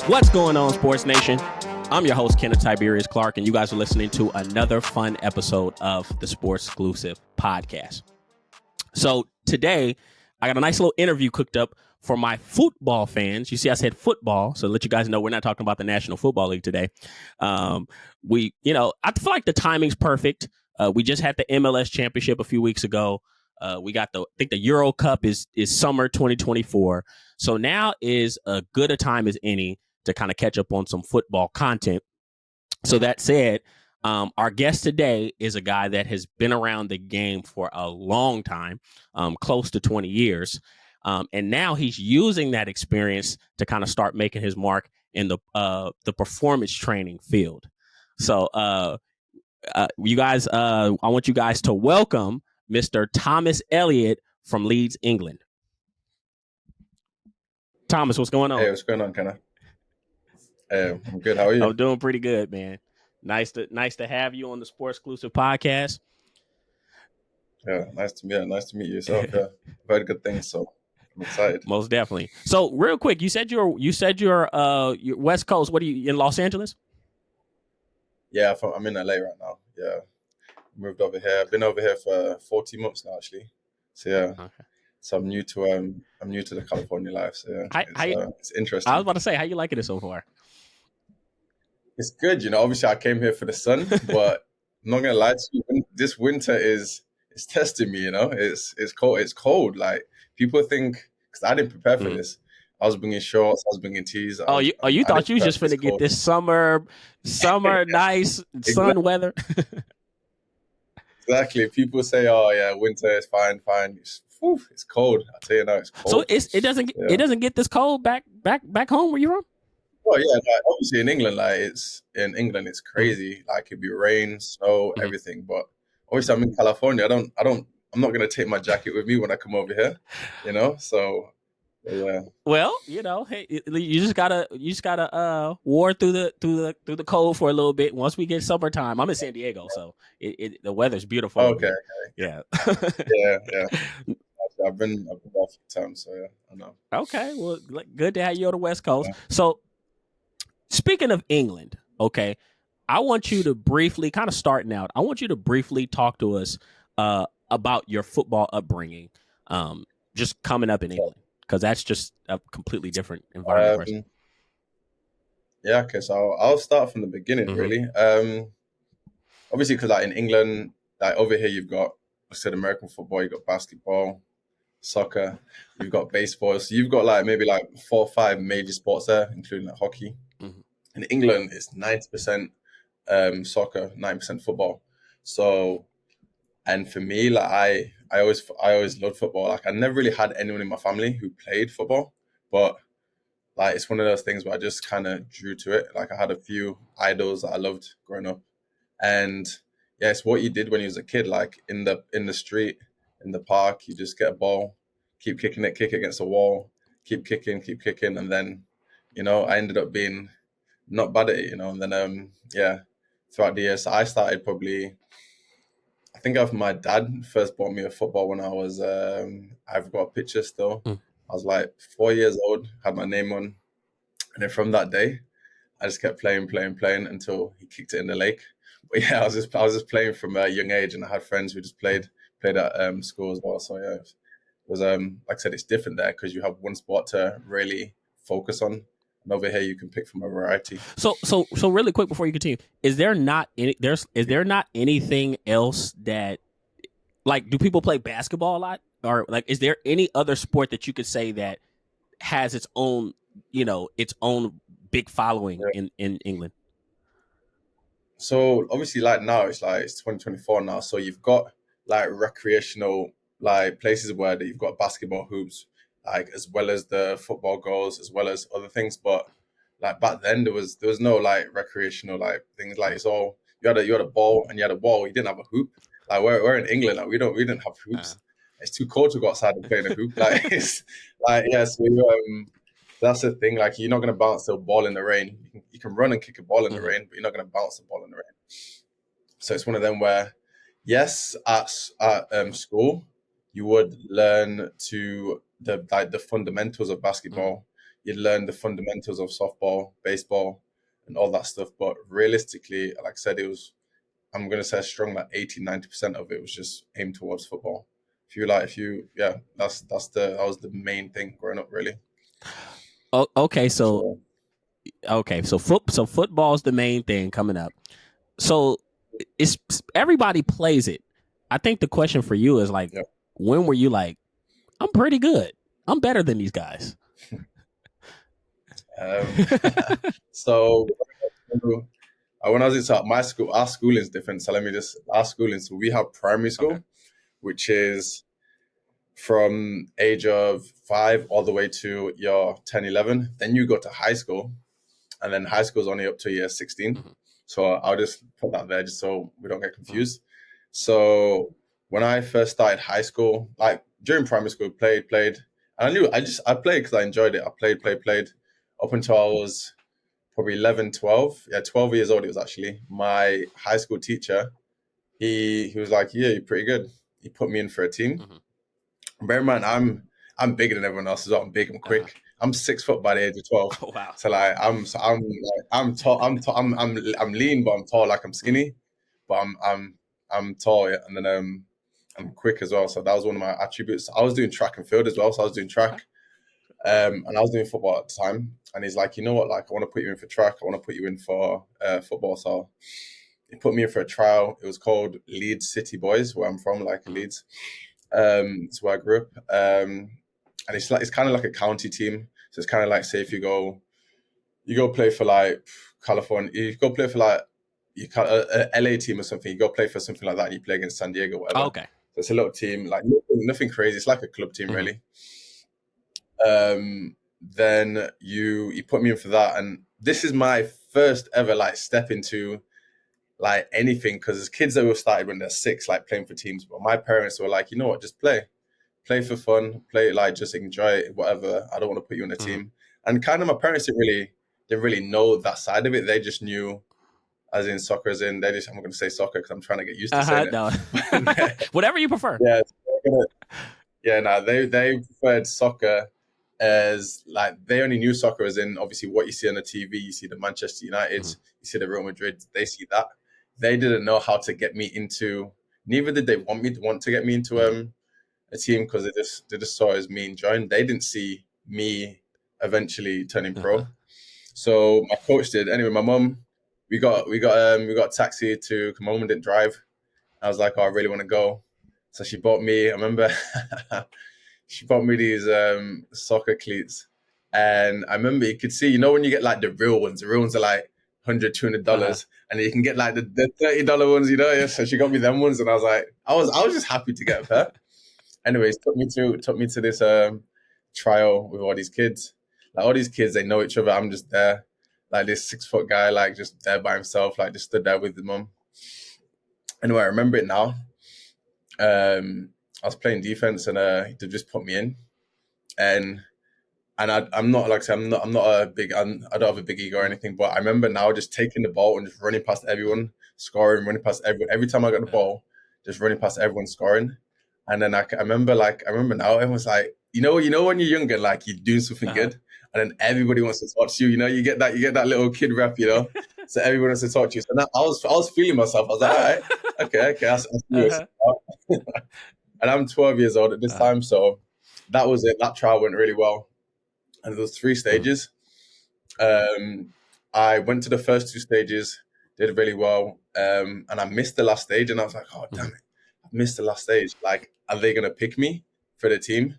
What's going on, Sports Nation? I'm your host, Kenneth Tiberius Clark, and you guys are listening to another fun episode of the Sports Exclusive podcast. So today, I got a nice little interview cooked up for my football fans. You see, I said football, so to let you guys know we're not talking about the National Football League today. I feel like the timing's perfect. We just had the MLS Championship a few weeks ago. We got I think the Euro Cup is summer 2024. So now is as good a time as any to kind of catch up on some football content. So that said, our guest today is a guy that has been around the game for a long time, close to 20 years. And now he's using that experience to kind of start making his mark in the performance training field. So you guys, I want you guys to welcome Mr. Thomas Elliott from Leeds, England. Thomas, what's going on? Hey, what's going on, Kenneth? I'm good. How are you? I'm doing pretty good, man. Nice to have you on the Sports Exclusive podcast. Yeah, nice to meet you yourself. Yeah, I've heard good things, so I'm excited. Most definitely. So, real quick, you said you're West Coast. What are you in Los Angeles? Yeah, I'm in LA right now. Yeah, moved over here. I've been over here for 40 months now, actually. So yeah. Okay. So I'm new to the California life. So yeah, it's interesting. I was about to say, how you liking it so far? It's good, obviously I came here for the sun, but I'm not gonna lie to you, this winter it's testing me, it's cold. It's cold. Like people think, because I didn't prepare for this. I was bringing shorts, I was bringing tees. You thought you was just finna get this summer nice sun weather. Exactly. People say, "Oh yeah, winter is fine." It's cold. I tell you now, it's cold. So it doesn't get this cold back home where you're from. Oh yeah, like, obviously in England, it's crazy. Like it'd be rain, snow, everything. But obviously I'm in California. I'm not gonna take my jacket with me when I come over here. So yeah. Well, hey, you just gotta war through the cold for a little bit. Once we get summertime, I'm in San Diego, so the weather's beautiful. Okay. Yeah. yeah. I've been there a few times, so yeah, I know. Okay, well, good to have you on the West Coast. Yeah. So, speaking of England, okay, I want you to briefly, kind of starting out, I want you to briefly talk to us about your football upbringing, just coming up in England, because that's just a completely different environment. Yeah, okay, so I'll start from the beginning, really. Obviously, because in England, over here, you've got, I said, American football, you've got basketball, soccer, you've got baseball. So you've got maybe 4 or 5 major sports there, including hockey. In England, it's 90% soccer, 90% football. So, and for me, I always loved football. I never really had anyone in my family who played football, but it's one of those things where I just kind of drew to it. I had a few idols that I loved growing up, and yeah, it's what you did when you was a kid. In the street, in the park, you just get a ball, keep kicking it, kick it against a wall, keep kicking, and then, I ended up being not bad at it, and then throughout the years, so I started probably, I think my dad first bought me a football when I was I've got a picture still. I was 4 years old, had my name on, and then from that day I just kept playing until he kicked it in the lake. But yeah, I was just playing from a young age, and I had friends who just played at school as well. So yeah, it was like I said, it's different there because you have one sport to really focus on. And over here, you can pick from a variety. So really quick before you continue, is there not anything else that, do people play basketball a lot, or is there any other sport that you could say that has its own big following in England? So obviously, now it's 2024 now, so you've got recreational places where you've got basketball hoops, as well as the football goals, as well as other things. But back then there was no recreational things. It's all, you had a ball and you had a ball. You didn't have a hoop. We're in England, we didn't have hoops. It's too cold to go outside and play in a hoop. So that's the thing. You're not gonna bounce the ball in the rain. You can run and kick a ball in the rain, but you're not gonna bounce the ball in the rain. So it's one of them where, yes, at school you would learn to the fundamentals of basketball. You'd learn the fundamentals of softball, baseball, and all that stuff. But realistically, like I said, I'm going to say strong, like 80-90% of it was just aimed towards football. That was the main thing growing up, really. Okay, so football's the main thing coming up. So it's everybody plays it. I think the question for you is like, when were you like, I'm pretty good, I'm better than these guys? So when I was in my school, our schooling is different. So our schooling. So we have primary school, which is from age of 5 all the way to your 10, 11. Then you go to high school, and then high school is only up to year 16. So I'll just put that there just so we don't get confused. So when I first started high school, like during primary school, played. And I played because I enjoyed it. I played up until I was probably 11, 12. Yeah, 12 years old it was actually. My high school teacher, he was like, yeah, you're pretty good. He put me in for a team. Bear in mind, I'm bigger than everyone else as well. I'm big, I'm quick. I'm 6 foot by the age of 12. Oh, wow. So like I'm tall. I'm lean, but I'm tall. Like I'm skinny, but I'm tall. Yeah. And then I'm quick as well. So that was one of my attributes. I was doing track and field as well. So I was doing track, and I was doing football at the time. And he's like, you know what? Like I want to put you in for track. I want to put you in for football. So he put me in for a trial. It was called Leeds City Boys, where I'm from, like Leeds. It's where I grew up. And it's kind of like a county team. So it's kind of like, say if you go play for like California, you go play for like a LA team or something, you go play for something like that, and you play against San Diego, whatever. Oh, okay. So it's a little team, like nothing crazy. It's like a club team, really. Then you put me in for that, and this is my first ever like step into like anything, because as kids they were started when they're 6, like playing for teams. But my parents were like, you know what, just play for fun, play like just enjoy it, whatever. I don't want to put you on a team. And kind of my parents didn't really know that side of it. They just knew, as in soccer, as in I'm not going to say soccer because I'm trying to get used to saying it. Whatever you prefer. They preferred soccer as like, they only knew soccer as in obviously what you see on the TV. You see the Manchester United, you see the Real Madrid. They see that. They didn't know how to get me into. Neither did they want to get me into a team, because they just saw it as me enjoying. They didn't see me eventually turning pro. So my coach did. Anyway, my mum, we got a taxi to. My mum didn't drive. I was like, oh, I really want to go. So she bought me. I remember she bought me these soccer cleats, and I remember you could see, when you get like the real ones. The real ones are like $100, $200, and you can get like the $30 ones. Yeah. So she got me them ones, and I was like, I was just happy to get a pair. Anyways, took me to this trial with all these kids. Like all these kids, they know each other. I'm just there, like this 6 foot guy, like just there by himself, like just stood there with his mum. Anyway, I remember it now. I was playing defense, and they just put me in, and I'm not like I said, I don't have a big ego or anything, but I remember now just taking the ball and just running past everyone, scoring, running past everyone. Every time I got the ball, just running past everyone, scoring. And then I remember now, everyone's like, you know when you're younger, like you're doing something good, and then everybody wants to talk to you. You get that little kid rap, So everyone wants to talk to you. So now I was feeling myself. I was like, all right, okay, I see And I'm 12 years old at this time, so that was it. That trial went really well, and there was 3 stages. I went to the first 2 stages, did really well, and I missed the last stage, and I was like, oh damn it, I missed the last stage. Like, are they gonna pick me for the team?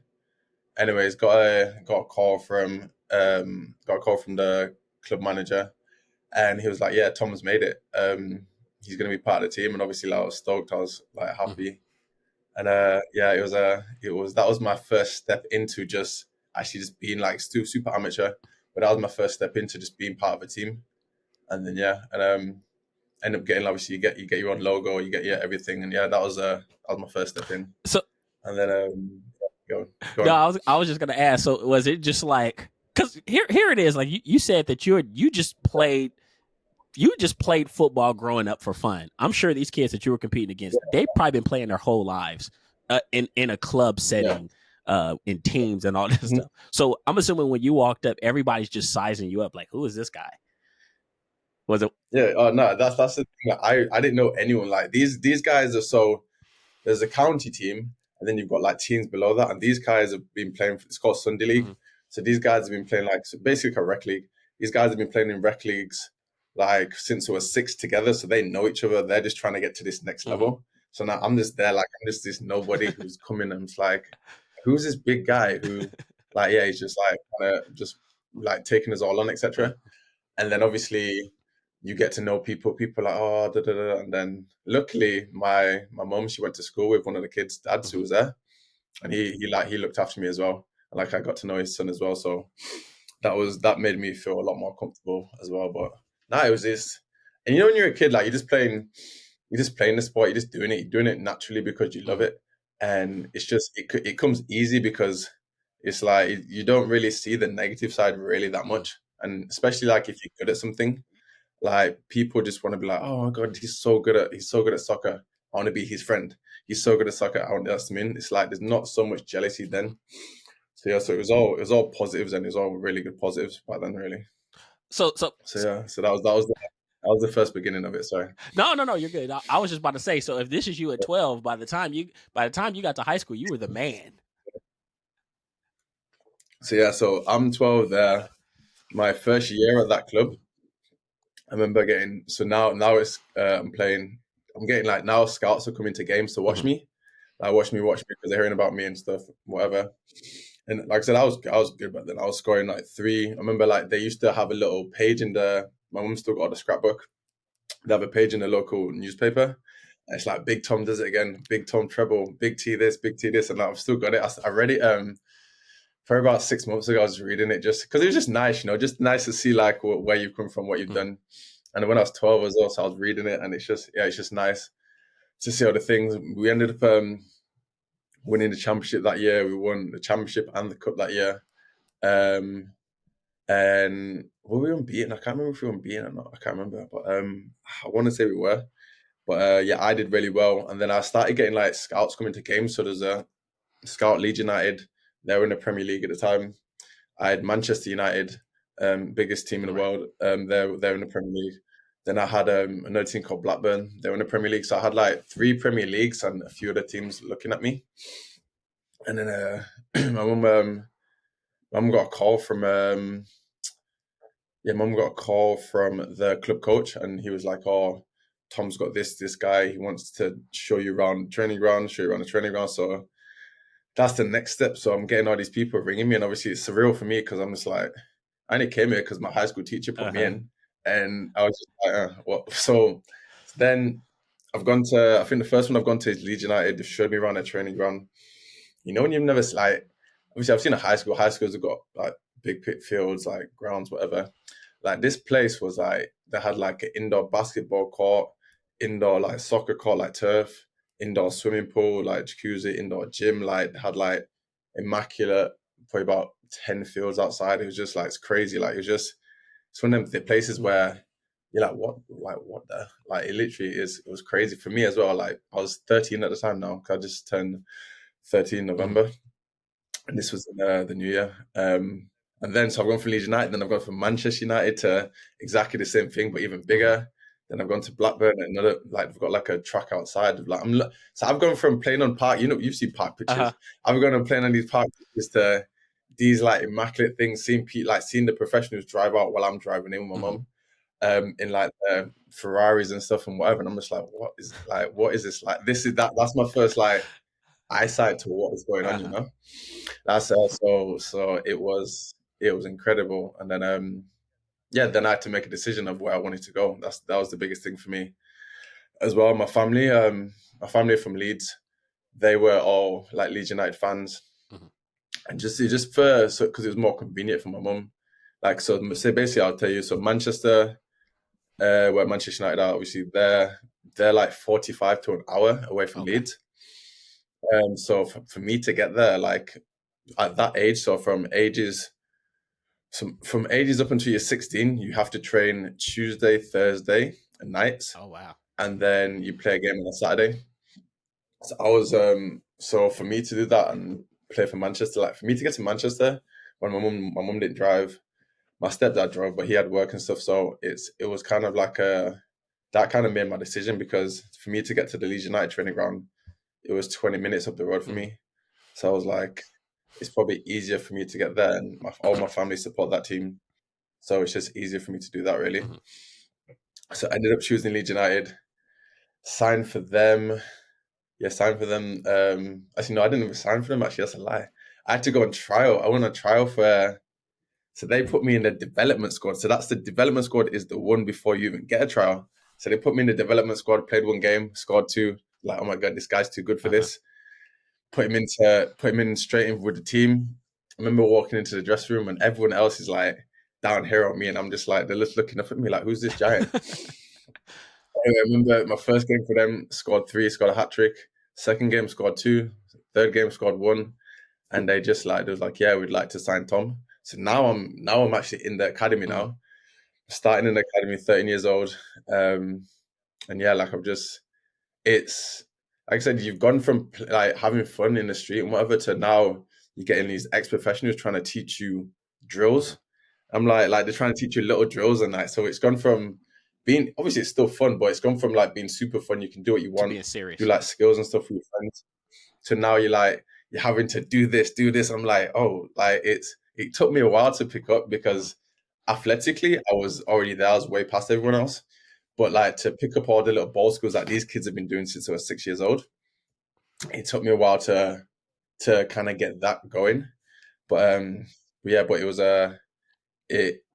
Anyways, got a call from the club manager, and he was like, yeah, Tom's made it. He's gonna be part of the team, and obviously I was stoked. I was like happy, and that was my first step into just being like still super amateur, but that was my first step into just being part of a team. And then end up getting, obviously you get your own logo, you get your everything, and that was my first step in. So and then go on. No, I was just gonna ask. So was it just like, because here it is, like you said that you just played football growing up for fun. I'm sure these kids that you were competing against, they've probably been playing their whole lives in a club setting. in teams and all this stuff. So I'm assuming when you walked up, everybody's just sizing you up, like, who is this guy? Was it? Yeah. Oh no, that's the thing. I didn't know anyone. Like these guys are so. There's a county team, and then you've got like teams below that, and these guys have been playing. It's called Sunday League. Mm-hmm. So these guys have been playing like so basically a rec league. These guys have been playing in rec leagues like since we were 6 together, so they know each other. They're just trying to get to this next level. So now I'm just there, like I'm just this nobody who's coming, and it's like, who's this big guy who, like, yeah, he's just like kind of just like taking us all on, etc. And then obviously you get to know people. People are like, oh, da, da, da. And then luckily my mom, she went to school with one of the kids' dads who was there, and he looked after me as well. And like I got to know his son as well, so that made me feel a lot more comfortable as well. But it was this, and you know when you're a kid, like you're just playing the sport, you're just doing it, you're doing it naturally because you love it, and it's just it comes easy because it's like you don't really see the negative side really that much, and especially like if you're good at something, like people just want to be like, oh my god, he's so good at soccer. I want to be his friend. He's so good at soccer. I want to ask him in. It's like there's not so much jealousy then. So yeah, so it was all positives, and it was all really good positives back then, really. So yeah, so that was the first beginning of it. Sorry. No, you're good. I was just about to say. So if this is you at 12, by the time you got to high school, you were the man. So yeah, so I'm 12 there. My first year at that club, I remember getting. So now it's I'm playing. I'm getting like now scouts are coming to games to watch me. Like watch me because they're hearing about me and stuff, whatever. And like I said, I was good back then. I was scoring like 3. I remember like they used to have a little page in my mum still got the scrapbook. They have a page in the local newspaper. And it's like Big Tom does it again. Big Tom treble, Big T this, and I've still got it. I read it for about 6 months ago. I was reading it just because it was just nice, just nice to see like where you've come from, what you've done. And when I was 12 as well, so I was reading it, and it's just nice to see all the things. We ended up winning the championship that year. We won the championship and the cup that year. And were we unbeaten? I can't remember if we were unbeaten or not. I can't remember, but I want to say we were. But yeah, I did really well. And then I started getting like scouts coming to games. So there's a scout Leeds United. They were in the Premier League at the time. I had Manchester United, biggest team in the world. They're in the Premier League. Then I had another team called Blackburn. They were in the Premier League. So I had like 3 Premier Leagues and a few other teams looking at me. And then my mum got a call from mum got a call from the club coach, and he was like, oh, Tom's got this guy. He wants to show you around the training ground. So that's the next step. So I'm getting all these people ringing me, and obviously it's surreal for me because I'm just like, I only came here because my high school teacher put me in, and I was just like, what? So then I've gone to, I think the first one I've gone to is Leeds United. They showed me around a training ground. When you've never, like, obviously I've seen a high school. High schools have got like big pit fields, like grounds, whatever. Like this place was like, they had like an indoor basketball court, indoor like soccer court, like turf, indoor swimming pool, like jacuzzi, indoor gym. Like they had like immaculate, probably about 10 fields outside. It was just like, it's crazy. Like it's one of the places where you're like, what the, like it literally is. It was crazy for me as well. Like I was 13 at the time now, because I just turned 13 in November. And this was in the new year. And then, so I've gone from Leeds United, then I've gone from Manchester United to exactly the same thing, but even bigger. Then I've gone to Blackburn, and another, like, I've got like a track outside. Like, so I've gone from playing on park, you've seen park pitches. I've gone and playing on these park pitches to these like immaculate things, seeing the professionals drive out while I'm driving in with my mum, in like Ferraris and stuff and whatever. And I'm just like, what is this? Like, that's my first like eyesight to what is going on, That's so it was incredible. And then then I had to make a decision of where I wanted to go. That was the biggest thing for me as well. My family from Leeds, they were all like Leeds United fans, and just because it was more convenient for my mum. Like, so basically I'll tell you, so Manchester, where Manchester United are, obviously they're like 45 to an hour away from Leeds. So for me to get there, like at that age, so from ages up until you're 16, you have to train Tuesday, Thursday, and nights. Oh wow! And then you play a game on a Saturday. So I was so for me to do that and play for Manchester. Like for me to get to Manchester, when my mum didn't drive, my stepdad drove, but he had work and stuff. So it was kind of like that kind of made my decision, because for me to get to the Leeds United training ground, it was 20 minutes up the road for me. So I was like, it's probably easier for me to get there, and all my family support that team. So it's just easier for me to do that, really. So I ended up choosing Leeds United, signed for them. Yeah, signed for them. Actually, no, I didn't even sign for them. Actually, that's a lie. I had to go on trial. I went on trial for. So they put me in the development squad. So that's the development squad is the one before you even get a trial. So they put me in the development squad, played one game, scored two. Like, oh my God, this guy's too good for this. Put him in straight in with the team. I remember walking into the dressing room and everyone else is like down here on me, and I'm just like, they're just looking up at me like, who's this giant? Anyway, I remember my first game for them, scored a hat trick. Second game, scored two. Third game, scored one. And they was like, yeah, we'd like to sign Tom. So now I'm actually in the academy now. Starting in the academy, 13 years old. And yeah, like it's like I said, you've gone from like having fun in the street and whatever to now you're getting these ex-professionals trying to teach you drills. I'm like they're trying to teach you little drills and that. So it's gone from being, obviously it's still fun, but it's gone from like being super fun. You can do what you want, being serious, do like skills and stuff with your friends. To now you're having to do this. I'm like, oh, like it took me a while to pick up, because athletically I was already there. I was way past everyone else. But like to pick up all the little ball skills that these kids have been doing since I was 6 years old, it took me a while to kind of get that going. But but it was a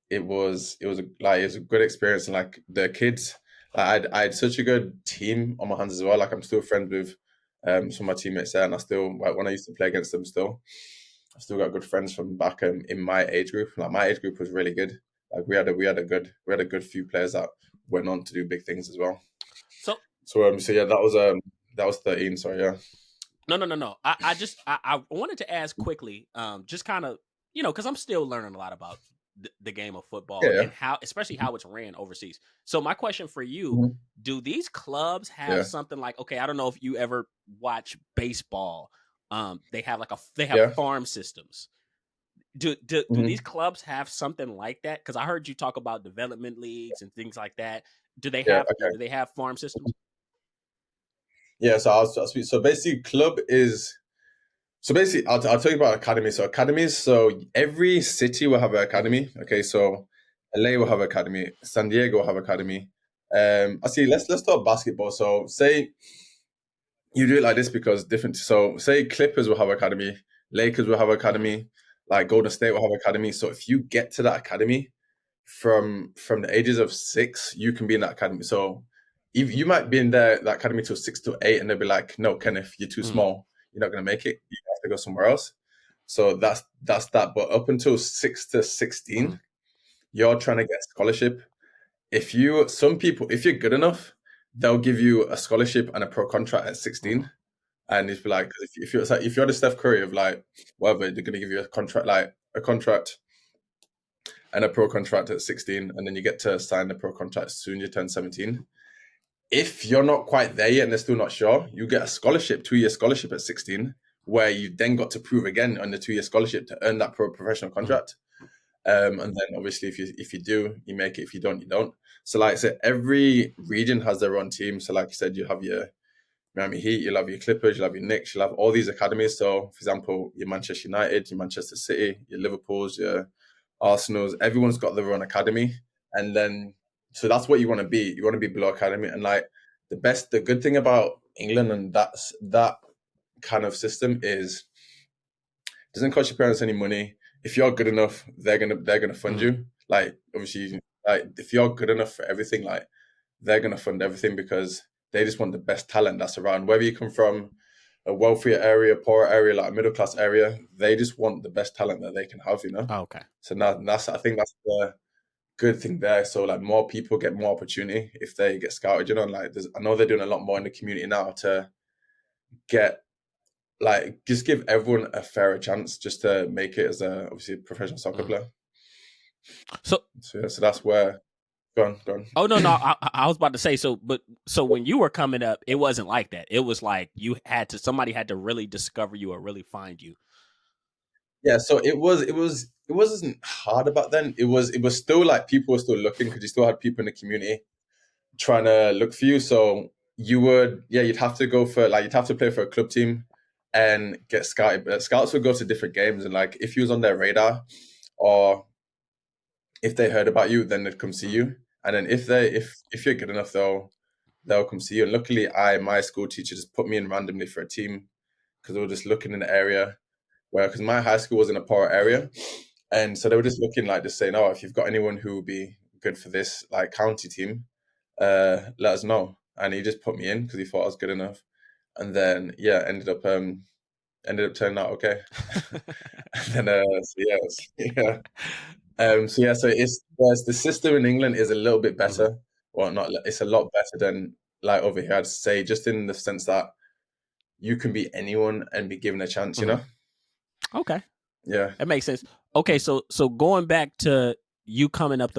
good experience, and like the kids, I had such a good team on my hands as well. Like I'm still friends with some of my teammates there, and I still, like, when I used to play against them, I've still got good friends from back in my age group. Like my age group was really good. Like we had a good few players that went on to do big things as well. So yeah, that was 13. Sorry, yeah. No. I wanted to ask quickly, just kind of, because I'm still learning a lot about the game of football and especially how it's ran overseas. So my question for you, do these clubs have something like, okay, I don't know if you ever watch baseball. They have farm systems. Do these clubs have something like that? Because I heard you talk about development leagues and things like that. Do they have farm systems? Yeah, so basically I'll tell you about academy. So academies, so every city will have an academy. Okay, so LA will have an academy, San Diego will have an academy. Let's talk basketball. So say you do it like this because different. So say Clippers will have an academy, Lakers will have an academy, like Golden State will have an academy. So if you get to that academy from the ages of 6, you can be in that academy. So if you might be in that academy till 6 to 8, and they'll be like, no, Kenneth, you're too small. You're not going to make it. You have to go somewhere else. So that's that. But up until 6 to 16, you're trying to get a scholarship. If you're good enough, they'll give you a scholarship and a pro contract at 16. And it's like, if you're the Steph Curry of like whatever, they're going to give you a contract and a pro contract at 16, and then you get to sign the pro contract as soon as you turn 17. If you're not quite there yet and they're still not sure, you get a scholarship, 2-year scholarship at 16, where you then got to prove again on the 2-year scholarship to earn that professional contract. And then obviously if you do, you make it. If you don't, you don't. So like I said, every region has their own team. So like I said, you have your Miami Heat, you'll have your Clippers, you'll have your Knicks, you'll have all these academies. So for example, your Manchester United, your Manchester City, your Liverpools, your Arsenal's, everyone's got their own academy. And then, so that's what you want to be. You want to be below academy. And like the good thing about England and that kind of system is it doesn't cost your parents any money. If you're good enough, they're gonna fund you. Like obviously, like if you're good enough for everything, like they're gonna fund everything, because they just want the best talent that's around. Whether you come from a wealthier area, poorer area, like a middle class area, they just want the best talent that they can have, Oh, okay. So I think that's the good thing there. So like more people get more opportunity if they get scouted, like I know they're doing a lot more in the community now to get, like, just give everyone a fairer chance just to make it as a obviously professional soccer player. So that's where go on. Oh no, I was about to say, so when you were coming up, it wasn't like that. It was like somebody had to really discover you or really find you. Yeah, so it wasn't hard about then. It was still like people were still looking because you still had people in the community trying to look for you. So you'd have to go for like you'd have to play for a club team and get scouted. But scouts would go to different games, and like if you was on their radar or if they heard about you, then they'd come see you. And then if you're good enough, they'll come see you. And luckily, my school teacher just put me in randomly for a team because they were just looking in the area where because my high school was in a poor area, and so they were just looking like just saying, oh, if you've got anyone who would be good for this like county team, let us know. And he just put me in because he thought I was good enough. And then yeah, ended up turning out okay. And then yeah. So the system in England is a little bit better. Well, not it's a lot better than like over here. I'd say just in the sense that you can be anyone and be given a chance. You know. Okay. Yeah. That makes sense. Okay, so going back to you kind of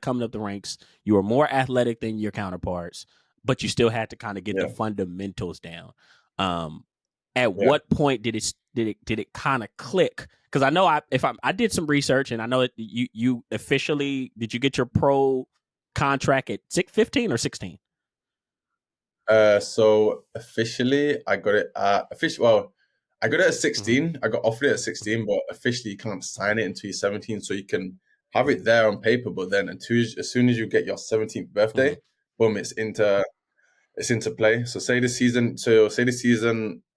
coming up the ranks, you were more athletic than your counterparts, but you still had to kind of get the Yeah. fundamentals down. At Yeah. what point did it kind of click? Because I know I did some research and I know you officially did you get your pro contract at 15 or 16? So officially, I got it at Well, I got it at 16. I got offered it at 16, but officially you can't sign it until you're 17. So you can have it there on paper, but then as soon as you get your 17th birthday, boom, it's into play. So say the season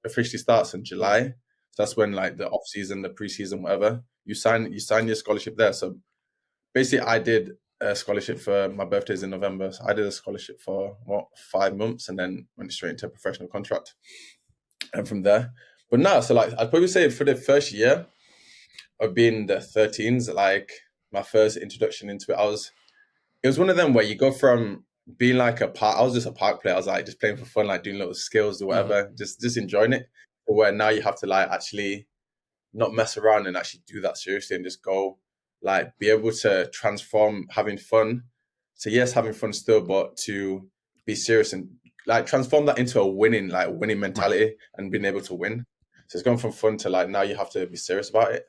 officially starts in July. So that's when like the off season, the preseason, whatever. You sign your scholarship there. So basically, I did a scholarship for my birthday's in November. So I did a scholarship for 5 months and then went straight into a professional contract. And from there, but no, so like I'd probably say for the first year of being the 13s, like my first introduction into it, it was one of them where you go from being like I was just a park player. I was like just playing for fun, like doing little skills or whatever, just enjoying it. But where now you have to like actually not mess around and actually do that seriously and just go like be able to transform having fun to yes having fun still but to be serious and like transform that into a winning mentality and being able to win. So it's gone from fun to like now you have to be serious about it.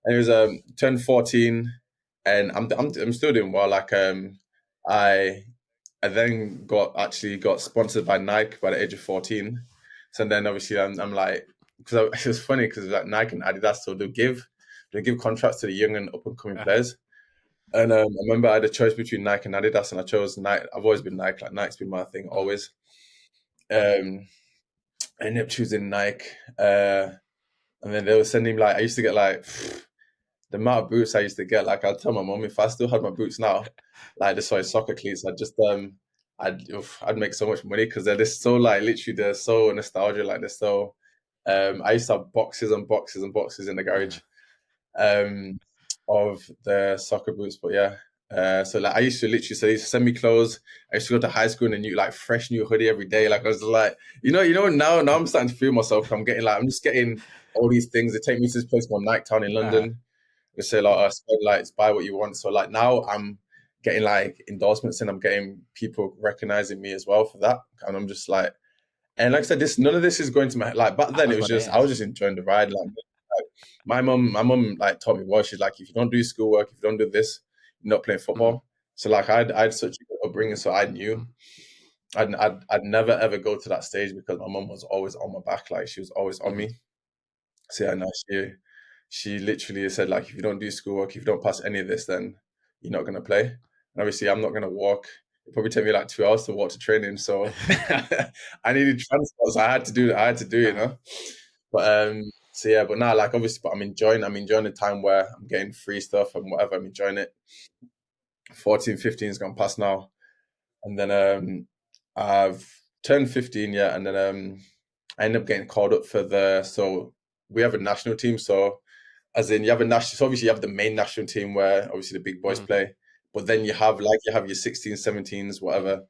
And it was turned 14 and I'm still doing well. Like I I then got sponsored by Nike by the age of 14. So then obviously I'm like, because it was funny because like Nike and Adidas, so they give contracts to the young and up and coming players. And I remember I had a choice between Nike and Adidas, and I chose Nike. I've always been Nike. Like Nike's been my thing always. I ended up choosing Nike, and then they were sending like I used to get like the amount of boots I used to get. Like I'd tell my mom if I still had my boots now, like the size soccer cleats, I'd make so much money because they're just so like literally they're so nostalgia. Like they're so. I used to have boxes and boxes and boxes in the garage, of the soccer boots. But yeah, so like I used to literally say send me clothes. I used to go to high school in a new like fresh new hoodie every day. Like I was like, now I'm starting to feel myself. I'm just getting all these things. They take me to this place called Nike Town in London. They say like, spend like buy what you want. So like now I'm getting like endorsements and I'm getting people recognizing me as well for that. And I'm just like, and like I said, none of this is going to my like back then. It was just I was just enjoying the ride. Like my mom like taught me well. She's like, if you don't do schoolwork, if you don't do this, you're not playing football. So like I'd such a good upbringing, so I knew I'd never ever go to that stage because my mom was always on my back. Like she was always on me. So yeah, no, she literally said like, if you don't do schoolwork, if you don't pass any of this, then you're not gonna play. And obviously, I'm not gonna walk. It probably take me like 2 hours to walk to training, so I needed transport, so I had to do it, you know. But so yeah, but now like obviously, but I'm enjoying the time where I'm getting free stuff and whatever. I'm enjoying it. 14, 15 has gone past now, and then I've turned 15, yeah, and then I end up getting called up for so we have a national team, so as in you have a national, so obviously you have the main national team where obviously the big boys play, but then you have your 16s, 17s, whatever.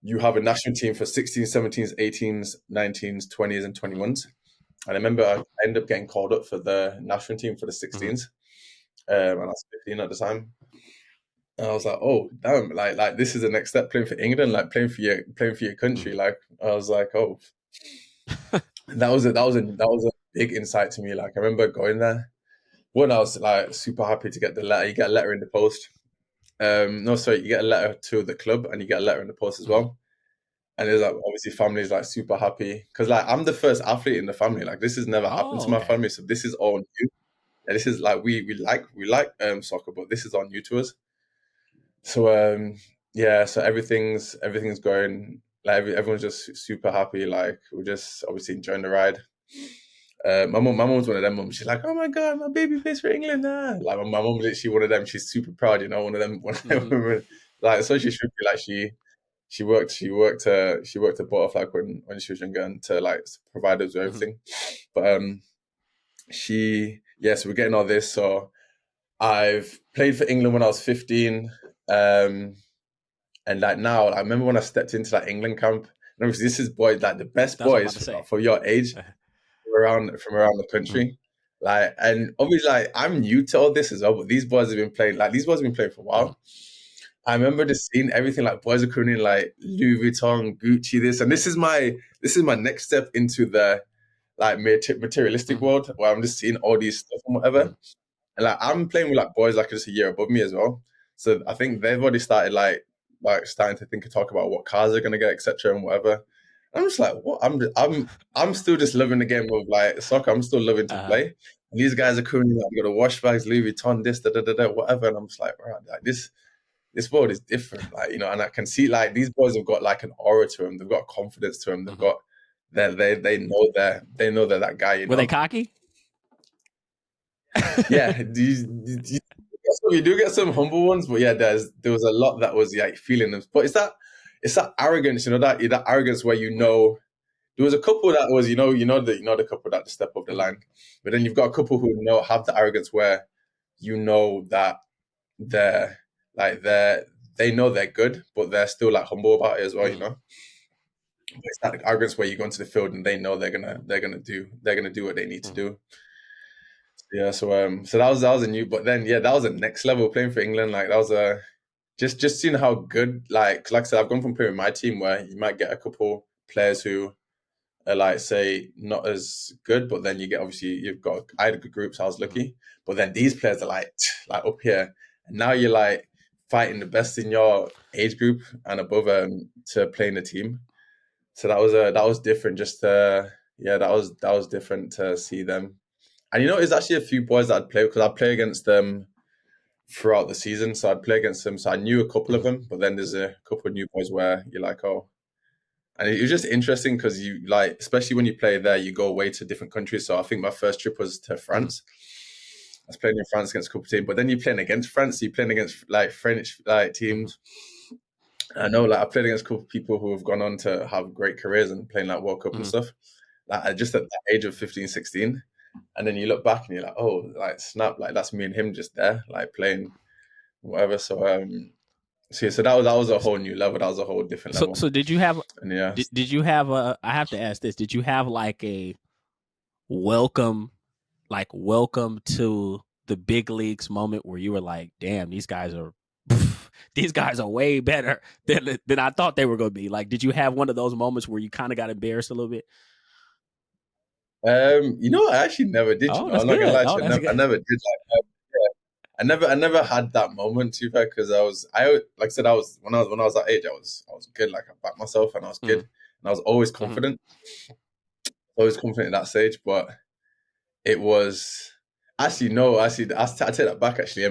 You have a national team for 16s, 17s, 18s, 19s, 20s, and 21s. And I remember I ended up getting called up for the national team for the 16s, and I was 15 at the time. And I was like, oh damn, like this is the next step, playing for England, like playing for your country. Like I was like, oh, that was a big insight to me. Like I remember going there one, I was like super happy to get the letter. You get a letter in the post. No, sorry, you get a letter to the club and you get a letter in the post as well. And there's like obviously families like super happy because like I'm the first athlete in the family. Like this has never happened to my family, so this is all new. And this is like we like soccer, but this is all new to us. So yeah, so everything's going like everyone's just super happy. Like we're just obviously enjoying the ride. My mom's one of them moms. She's like, "Oh my god, my baby plays for England now!" Like my mom's literally one of them. She's super proud, you know, one of them women. Like so, she should be like she worked her butt off like when she was younger and to like provide us with everything. But so we're getting all this. So I've played for England when I was 15. And like now, I remember when I stepped into that England camp. And obviously, this is boys like the best boys for your age from around the country. Like, and obviously, like I'm new to all this as well. But these boys have been playing. Like these boys have been playing for a while. I remember just seeing everything. Like boys are coming in like Louis Vuitton, Gucci, this, and this is my next step into the like materialistic world where I'm just seeing all these stuff and whatever. And like I'm playing with like boys like just a year above me as well. So I think they've already started like starting to think and talk about what cars they're gonna get, etc. and whatever. I'm just like, what? I'm still just loving the game of like soccer. I'm still loving to play. And these guys are coming like got the wash bags, Louis Vuitton, this, whatever. And I'm just like, right, like this world is different, like, you know, and I can see like these boys have got like an aura to them. They've got confidence to them. They've got they know they're that guy. You know? Were they cocky? Yeah, you do get some humble ones, but yeah, there was a lot that was like feeling them. But it's that arrogance, you know, that arrogance where you know there was a couple that was you know the couple that step up the line, but then you've got a couple who have the arrogance where you know that they know they're good, but they're still like humble about it as well, you know. But it's that arrogance where you go into the field and they know they're gonna do what they need to do. Yeah, so that was a new, but then yeah, that was a next level playing for England. Like that was a just seeing how good like I said, I've gone from playing with my team where you might get a couple players who are like say not as good, but then you get I had a good group, so I was lucky. But then these players are like up here, and now you're like fighting the best in your age group and above to play in the team. So that was different. Just that was different to see them. And you know, it's actually a few boys that I'd play because I'd play against them throughout the season. So I'd play against them. So I knew a couple of them, but then there's a couple of new boys where you're like, oh. And it was just interesting because you like, especially when you play there, you go away to different countries. So I think my first trip was to France. I was playing in France against a couple of teams, but then you're playing against France. So you're playing against like French like teams. I know, like I played against a couple of people who have gone on to have great careers and playing like World Cup and stuff. Like just at the age of 15, 16. And then you look back and you're like, oh, like snap, like that's me and him just there, like playing whatever. So so that was a whole new level. That was a whole different level. So did you have? And yeah. Did you have a? I have to ask this. Did you have like a welcome to the big leagues moment where you were like, damn, these guys are way better than I thought they were going to be? Like, did you have one of those moments where you kind of got embarrassed a little bit? You know, I actually never did. Oh, I'm not gonna lie to you. I never did. Like, I never had that moment too far because I like I said, when I was that age, I was good. Like I backed myself and I was good, and I was always confident. Always confident at that stage, but it was actually no. Actually, I take that back. Actually, I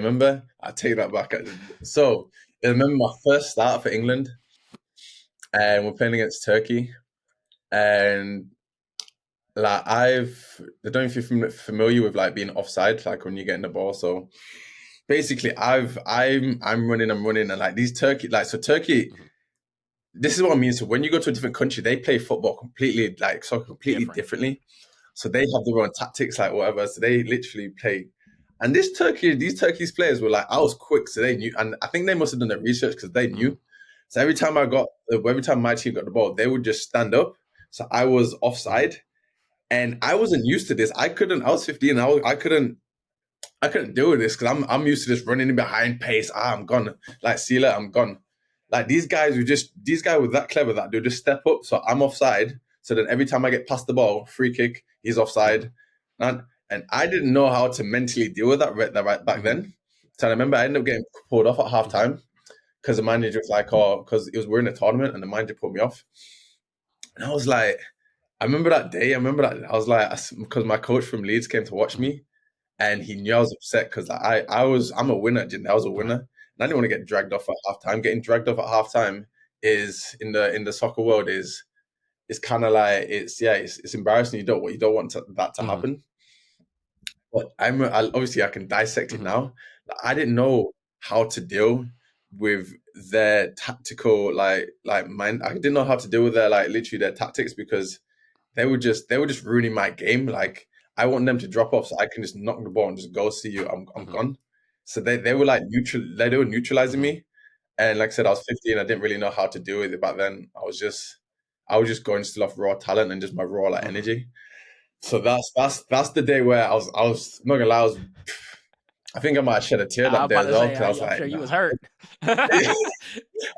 take that back. So I remember my first start for England, and we're playing against Turkey, and like I don't know if you're familiar with like being offside, like when you're getting the ball. So basically, I'm running, and like these Turkey, this is what I mean. So when you go to a different country, they play football completely, like soccer completely differently. So they have their own tactics, like whatever. So they literally play. And these Turkish players were like, I was quick, so they knew, and I think they must have done their research because they knew. So every time my team got the ball, they would just stand up. So I was offside. And I wasn't used to this. I was 15. I couldn't do this because I'm used to just running in behind pace. I'm gone. Like, see you later, I'm gone. Like these guys were that clever that they'll just step up. So I'm offside. So then every time I get past the ball, free kick, he's offside. And And I didn't know how to mentally deal with that right back then. So I remember I ended up getting pulled off at halftime because the manager was like, oh, because we're in a tournament and the manager put me off. And I was like, I remember that day. I was like, because my coach from Leeds came to watch me and he knew I was upset because I'm a winner, I was a winner. And I didn't want to get dragged off at halftime. Getting dragged off at halftime is in the soccer world is kind of like it's embarrassing. You don't want that to happen. But obviously I can dissect it now. I didn't know how to deal with their tactical like mind. I didn't know how to deal with their literally their tactics because they were just ruining my game. Like I want them to drop off so I can just knock the ball and just go see you. I'm gone. So they were like they were neutralizing me. And like I said, I was 15. I didn't really know how to deal with it back then. I was just going still off raw talent and just my raw energy. So that's the day where I was not gonna lie, I think I might have shed a tear that day as well because I was like, sure you was hurt. I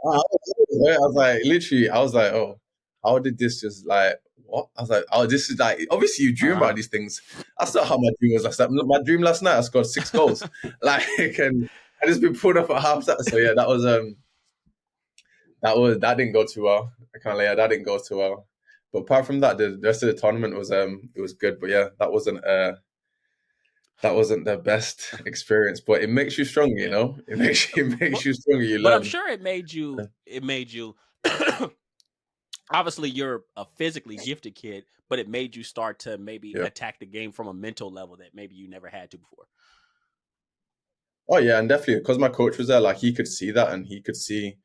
was like, literally, I was like, oh, how did this just what? I was like, oh, this is like obviously you dream about these things. That's not how my dream was last night. My dream last night, I scored 6 goals, and I just been pulled up at half time. So yeah, that didn't go too well. I can't lie, that didn't go too well. But apart from that, the rest of the tournament was it was good. But yeah, that wasn't the best experience. But it makes you stronger, you know. It makes you stronger. You learn. But I'm sure it made you. Obviously, you're a physically gifted kid, but it made you start to maybe attack the game from a mental level that maybe you never had to before. Oh yeah, and definitely because my coach was there, like he could see that and he could see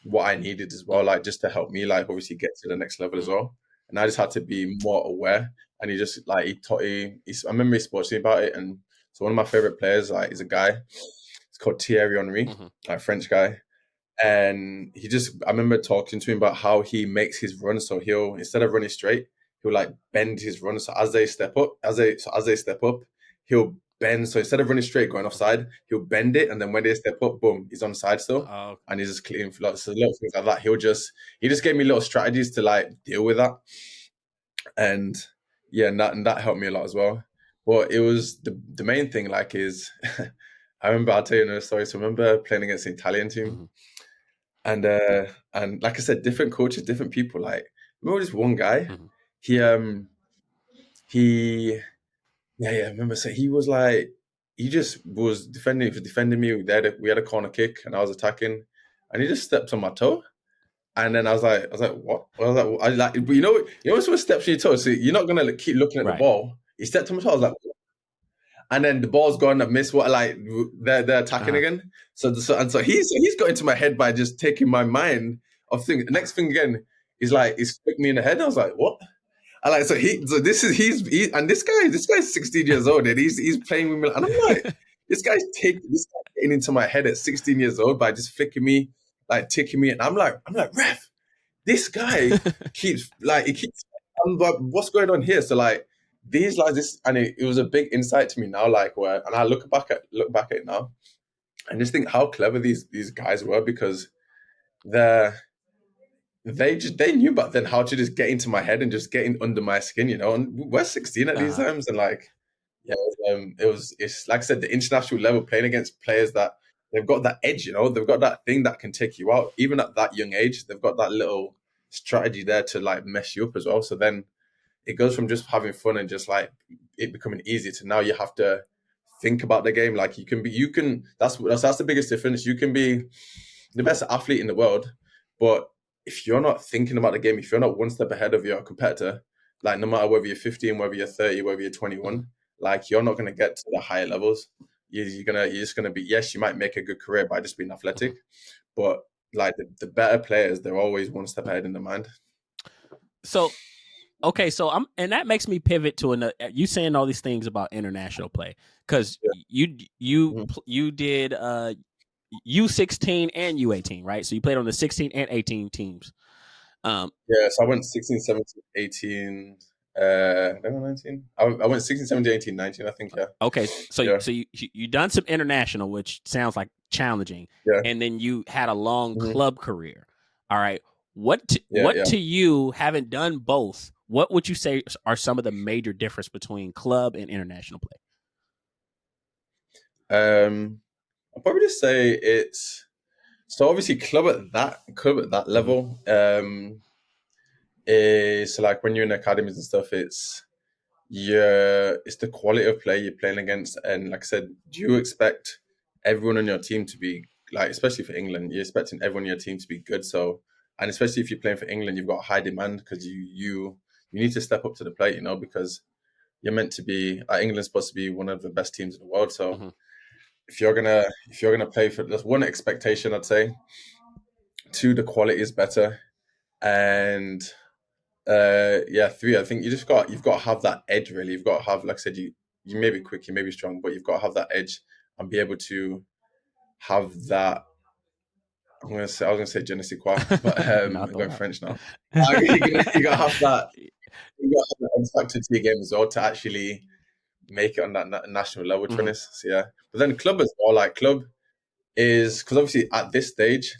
what I needed as well, like just to help me, like obviously get to the next level as well. And I just had to be more aware. And he just I remember he spoke to me about it. And so one of my favorite players, is a guy. It's called Thierry Henry, a French guy. And I remember talking to him about how he makes his run. So he'll, instead of running straight, he'll bend his run. So as they step up, he'll bend. So instead of running straight, going offside, he'll bend it. And then when they step up, boom, he's on side still. And he's just clean for lots of little things like that. He just gave me little strategies to deal with that. And yeah, and that helped me a lot as well. But it was the main thing is I remember, I'll tell you another story. So I remember playing against an Italian team. And like I said, different coaches, different people. Remember this one guy? I remember. So he was he just was defending. He was defending me. We had a corner kick, and I was attacking, and he just stepped on my toe. And then I was like, what? You know when someone steps on your toe, so you're not gonna keep looking at the ball. He stepped on my toe. I was like, what? And then the ball's gone and missed. What? They're attacking again. So he's got into my head by just taking my mind of things. The next thing again is he's flicked me in the head. I was like, what? And this guy's 16 years old and he's playing with me. And I'm like, this guy's getting into my head at 16 years old by just flicking me, ticking me. And I'm like, ref, this guy keeps what's going on here? So this, and it was a big insight to me now, and I look back at it now and just think how clever these guys were because they knew back then how to just get into my head and just get in under my skin, you know. And we're 16 at these times, and it's like I said, the international level, playing against players that they've got that edge, you know, they've got that thing that can take you out, even at that young age. They've got that little strategy there to mess you up as well. So then it goes from just having fun and just it becoming easy to now you have to think about the game. That's the biggest difference. You can be the best athlete in the world, but if you're not thinking about the game, if you're not one step ahead of your competitor, no matter whether you're 15, whether you're 30, whether you're 21, you're not going to get to the higher levels. You're just going to be, yes, you might make a good career by just being athletic, but the better players, they're always one step ahead in the mind. So, okay, so and that makes me pivot to another. You saying all these things about international play because you did U16 and U18, right? So you played on the 16 and 18 teams. So I went 16, 17, 18. 19. I went 16, 17, 18, 19. I think. Yeah. Okay, so you done some international, which sounds like challenging, and then you had a long club career. All right, what to you, having done both, what would you say are some of the major difference between club and international play? I'll probably just say it's so obviously club at that level is like when you're in academies and stuff, it's the quality of play you're playing against. And like I said, do you expect everyone on your team to be like, especially for England, you're expecting everyone on your team to be good. So, and especially if you're playing for England, you've got high demand because you need to step up to the plate, because you're meant to be. England's supposed to be one of the best teams in the world. So if you're gonna play for, there's one expectation I'd say. Two, the quality is better, and three, I think you've got to have that edge. Really, you've got to have, like I said, you may be quick, you may be strong, but you've got to have that edge and be able to have that. I was gonna say je ne sais quoi, but I'm going French now. You gotta have that. You got to have that X factor to your game as well to actually make it on that national level. To be honest, so, yeah. But then club as well. Like club is because obviously at this stage,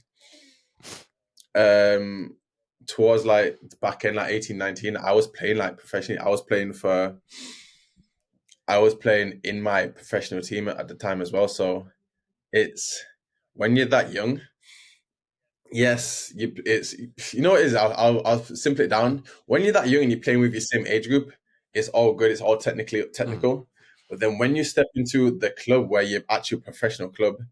towards like the back end, like 18, 19, I was playing like professionally. I was playing in my professional team at the time as well. So it's when you're that young. Yes, it's what it is. I'll simplify it down. When you're that young and you're playing with your same age group, it's all good. It's all technical. But then when you step into the club where you're actually a professional club,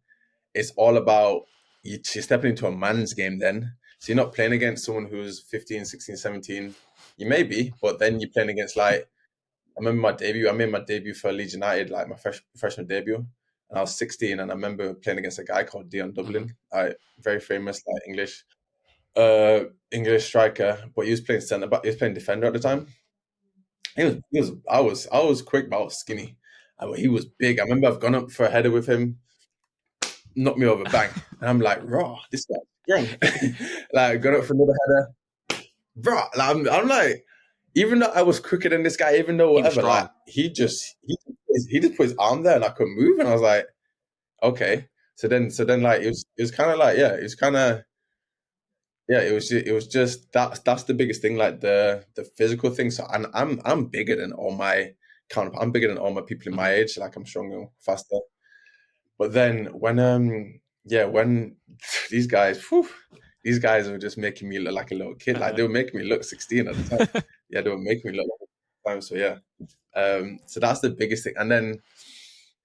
it's all about you're stepping into a man's game then. So you're not playing against someone who's 15, 16, 17. You may be, but then you're playing against like, I remember my debut. I made my debut for Leeds United, like my professional debut. And I was 16 and I remember playing against a guy called Dion Dublin, very famous like English striker, but he was playing centre back. He was playing defender at the time. I was quick, but I was skinny. But he was big. I remember I've gone up for a header with him, knocked me over, bang, and I'm like, raw, this guy's strong. Like, gone up for another header, raw. Like, I'm like, even though I was quicker than this guy, even though whatever, like he just put his arm there and I couldn't move, and I was like, okay. So then like it was kind of like it was just that's the biggest thing, like the physical thing. So I'm bigger than all my I'm bigger than all my people in my age. Like I'm stronger, faster. But then when these guys were just making me look like a little kid. Like they were making me look 16 at the time. Yeah, they were making me look like a time. So yeah. So that's the biggest thing. And then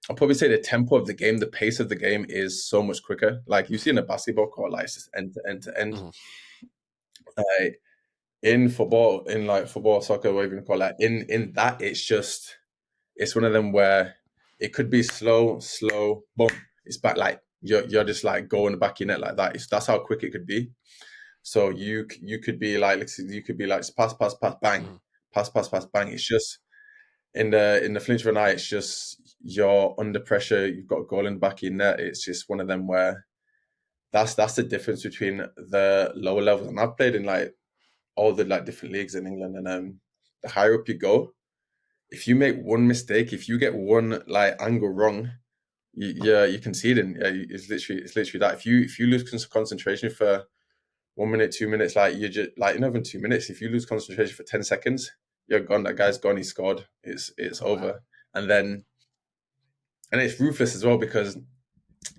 I'll probably say the tempo of the game, the pace of the game is so much quicker. Like you see in a basketball court, like it's just end to end to end. In football, soccer, whatever you call it, like in that it's one of them where it could be slow, boom, it's back. Like you're just like going back of your net like that. That's how quick it could be. So you could be like pass, bang, pass, bang. It's just in the flinch of an eye. It's just you're under pressure. You've got a goal in the back of your net. It's just one of them where that's the difference between the lower levels. And I've played in like all the like different leagues in England, and the higher up you go, if you make one mistake, if you get one like angle wrong, you conceding. Yeah, it's literally that. If you lose concentration for 1 minute, 2 minutes, like you're just like not even 2 minutes. If you lose concentration for 10 seconds, you're gone. That guy's gone. He scored. It's over. And it's ruthless as well because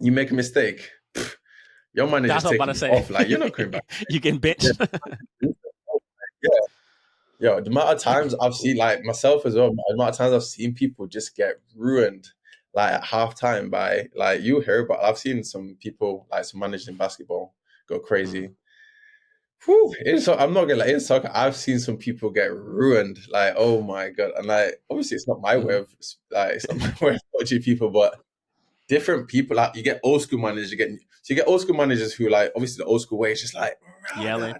you make a mistake, your manager's taking you off. Like you're not coming back. You can bench. Yeah, the amount of times I've seen, like myself as well, the amount of times I've seen people just get ruined, like at halftime by, like you hear about, I've seen some people, like some managers in basketball go crazy. Whew, I'm not gonna lie, in soccer, I've seen some people get ruined, like, oh my God. And like, obviously it's not my way of, like, it's not my way of coaching people, but different people, like you get old school managers, you get old school managers who like, obviously the old school way is just like, yelling.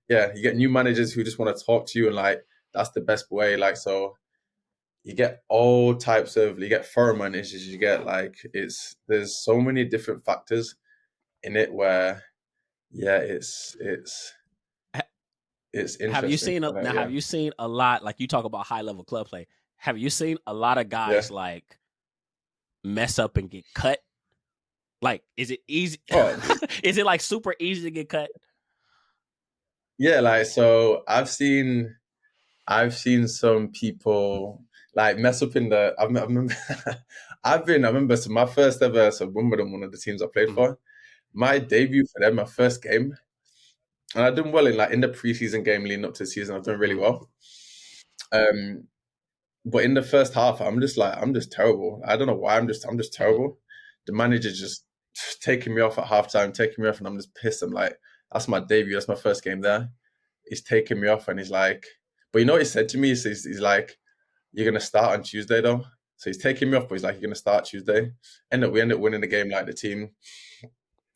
Yeah, you get new managers who just want to talk to you and like that's the best way. Like so, you get all types of. You get foreign managers. You get like there's so many different factors in it where, it's interesting. Have you seen Have you seen a lot? Like you talk about high level club play. Have you seen a lot of guys like mess up and get cut? Like, is it easy? Is it like super easy to get cut? Yeah, like so I've seen some people like mess up in the. I remember, I remember. So my first ever, so Wimbledon, one of the teams I played Mhm. for, my debut for them, my first game, and I done well in the preseason game leading up to the season. I've done really Mhm. well. Um, but in the first half, I'm just terrible. I don't know why. I'm just Mhm. terrible. The manager's just taking me off at halftime, taking me off, and I'm just pissed. I'm like, that's my debut. That's my first game there. He's taking me off, and he's like, but you know what he said to me? He's like, you're gonna start on Tuesday though. So he's taking me off, but he's like, you're gonna start Tuesday. We end up winning the game like the team.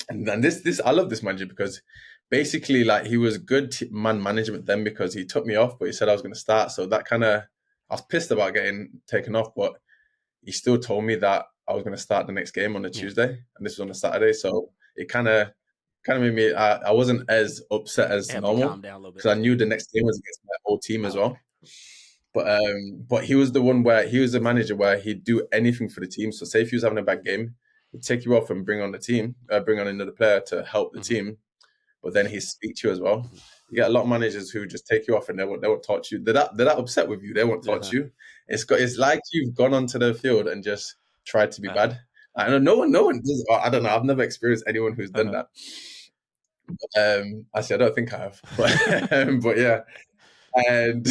And then this I love this manager because basically like he was good man management then because he took me off, but he said I was gonna start. So that kind of I was pissed about getting taken off, but he still told me that I was gonna start the next game on a Yeah. Tuesday, and this was on a Saturday. So it kind of made me I wasn't as upset as Help you calm normal down a little bit. because I knew the next game was against my old team as Oh, okay. well. But he was the one where he was the manager where he'd do anything for the team. So say if he was having a bad game, he'd take you off and bring on another player to help the Mhm. team. But then he'd speak to you as well. Mhm. You get a lot of managers who just take you off and they won't touch you. They're that upset with you. They won't touch Uh-huh. you. It's like you've gone onto the field and just tried to be Uh-huh. bad. I know no one does. I don't know. I've never experienced anyone who's done Uh-huh. that. Actually, I don't think I have, but yeah, and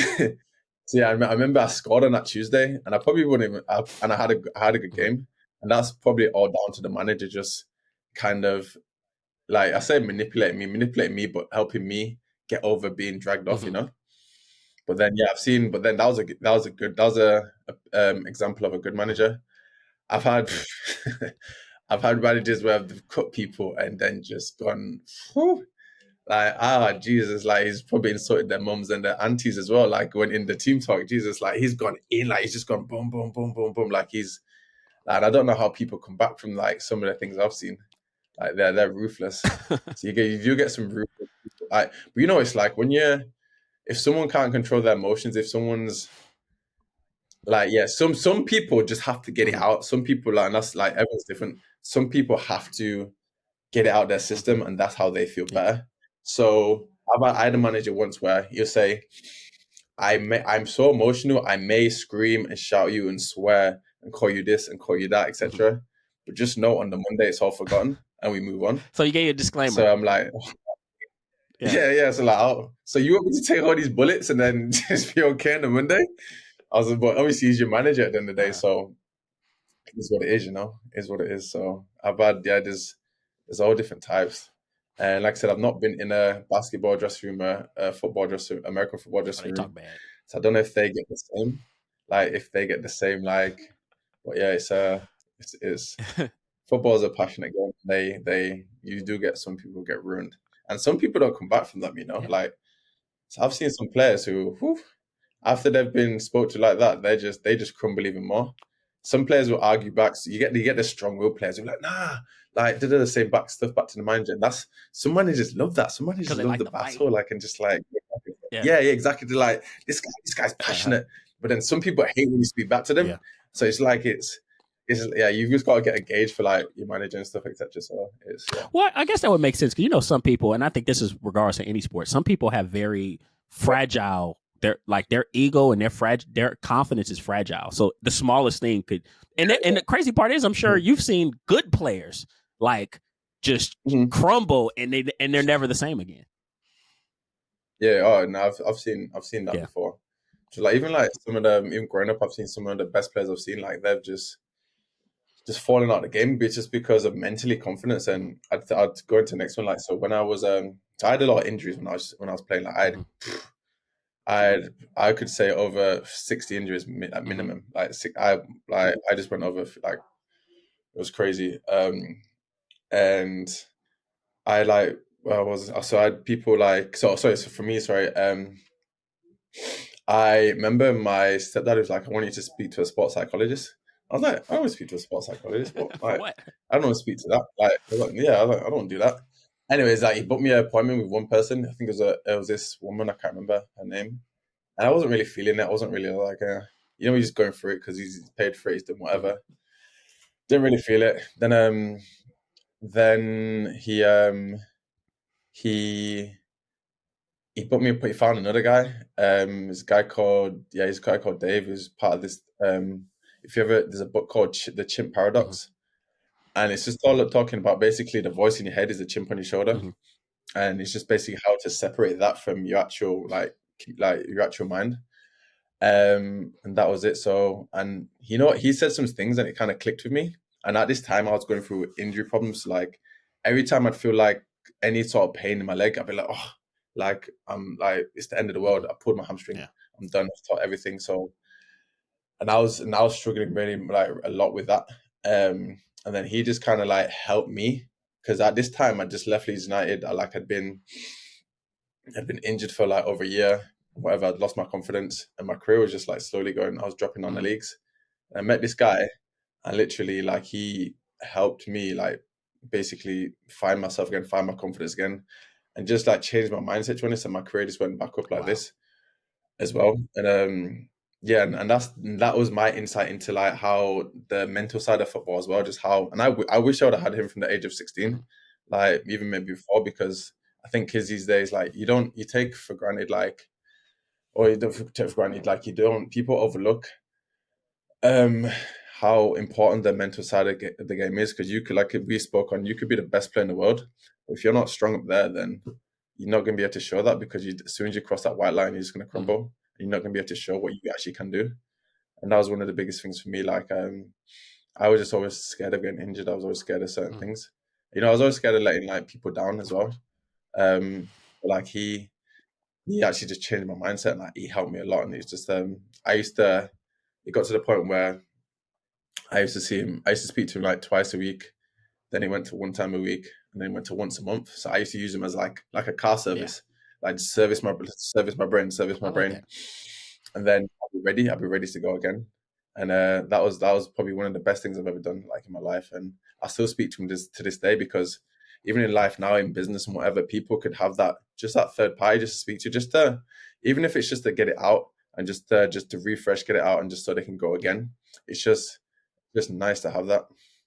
so yeah, I remember I scored on that Tuesday, and I probably wouldn't even. And I had a good Mhm. game, and that's probably all down to the manager just kind of like I say manipulating me, but helping me get over being dragged off, you Mhm. know. But then yeah, I've seen. But then that was a example of a good manager. I've had I've had managers where they've cut people and then just gone. Whew, like, Jesus, like he's probably insulted their mums and their aunties as well. Like when in the team talk, Jesus, like he's gone in, like he's just gone boom, boom, boom, boom, boom. Like he's like I don't know how people come back from like some of the things I've seen. Like they're ruthless. So you do get some ruthless people. Like, but you know it's like when you're if someone can't control their emotions, if someone's like yeah, some people just have to get it Mhm. out. Some people like and that's like everyone's different. Some people have to get it out of their Mhm. system, and that's how they feel Yeah. better. So I had a manager once where he'll say, I'm so emotional, I may scream and shout at you and swear and call you this and call you that, Mhm. etc. But just know on the Monday it's all forgotten and we move on. So you gave a disclaimer. So I'm like, Yeah. yeah. So like, so you want me to take all these bullets and then just be okay on the Monday? I was like, but obviously he's your manager at the end of the day, Uh-huh. so it's what it is, It is what it is. So I've had there's all different types. And like I said, I've not been in a basketball dressing room, a football dressing room, American football Oh, dressing they talk room. bad. So I don't know if they get the same. Like if they get the same but yeah, it's football is a passionate game. They you do get some people get ruined. And some people don't come back from them. Yeah. Like so I've seen some players who whew, after they've been spoke to like that, they just crumble even more. Some players will argue back. So you get the strong will players who are like, nah, like did the same back stuff back to the manager. And that's some managers love that. Some Because managers they love like the to fight. battle, like and just like Yeah. yeah, exactly. They're like this guy's Uh-huh. passionate. But then some people hate when you speak back to Yeah. them. So it's like it's yeah, you've just got to get a gauge for like your manager and stuff, etc. So it's yeah. Well, I guess that would make sense because some people, and I think this is regardless of any sport. Some people have very fragile. Their ego and their confidence is fragile. So the smallest thing could, and the crazy part is, I'm sure you've seen good players like just Mhm. crumble and they're never the same again. Yeah, oh no, I've seen that Yeah. before. So like even like some of them, even growing up, I've seen some of the best players I've seen. Like they've just fallen out of the game, but it's just because of mentally confidence. Mm-hmm. And I'd go into the next one. Like so, when I was so I had a lot of injuries when I was playing. Like Mm-hmm. I could say over 60 injuries at Mm-hmm. minimum. I just went over like it was crazy. And I like well, I was so I had people like so sorry. So for me, sorry. I remember my stepdad was like, I want you to speak to a sports psychologist. I was like, I don't want to speak to a sports psychologist. What? For Like, what? I don't want to speak to that. Like, I was like, yeah, I don't want to do that. Anyways, like, he booked me an appointment with one person. I think it was this woman. I can't remember her name. And I wasn't really feeling it. I wasn't really like, he's just going through it because he's paid for it. He's done Mm-hmm. whatever. Didn't really feel it. Then he he put me. He found another guy. He's a guy called Dave, who's part of this. If you ever, there's a book called The Chimp Hmm. Paradox, and it's just all talking about basically the voice in your head is a chimp on your shoulder, Hmm. and it's just basically how to separate that from your actual like your actual mind. And that was it. So, and you know, he said some things and it kind of clicked with me. And at this time, I was going through injury problems. Like every time I'd feel like any sort of pain in my leg, I'd be like, oh, like I'm like it's the end of the world. I pulled my hamstring. Yeah. I'm done. I've taught everything. So, and I was struggling really like a lot with that. And then he just kind of like helped me because at this time I just left Leeds United. I'd been injured for like over a year, whatever. I'd lost my confidence, and my career was just like slowly going. I was dropping on the Hmm. leagues. And I met this guy, and literally, like, he helped me, like, basically find myself again, find my confidence again, and just like change my mindset to honest. And my career just went back up like Wow. this as well. And yeah, and that was my insight into like how the mental side of football as well, just how. And I wish I would have had him from the age of Hmm. 16, like even maybe before, because I think kids these days, like you take for granted like, or you don't take for granted like you don't people overlook um how important the mental side of the game is, because you could, like we spoke on, you could be the best player in the world, but if you're not strong up there, then you're not going to be able to show that, because as soon as you cross that white line, you're just going to Hmm. crumble. You're not going to be able to show what you actually can do. And that was one of the biggest things for me. Like I was just always scared of getting injured. I was always scared of certain Hmm. things. You know, I was always scared of letting like people down as Of well. course. But like he actually just changed my mindset, and like he helped me a lot. And it's just I used to it got to the point where I used to see him. I used to speak to him like twice a week. Then he went to one time a week, and then he went to once a month. So I used to use him as like a car Yeah. service, like service I my like brain, that. and then I'll be ready to go again. And that was probably one of the best things I've ever done, like in my life. And I still speak to him to this day, because even in life now, in business and whatever, people could have that third party just to speak to, just to, even if it's just to get it out, and just to refresh, get it out, and just so they can go again. It's just nice to have that.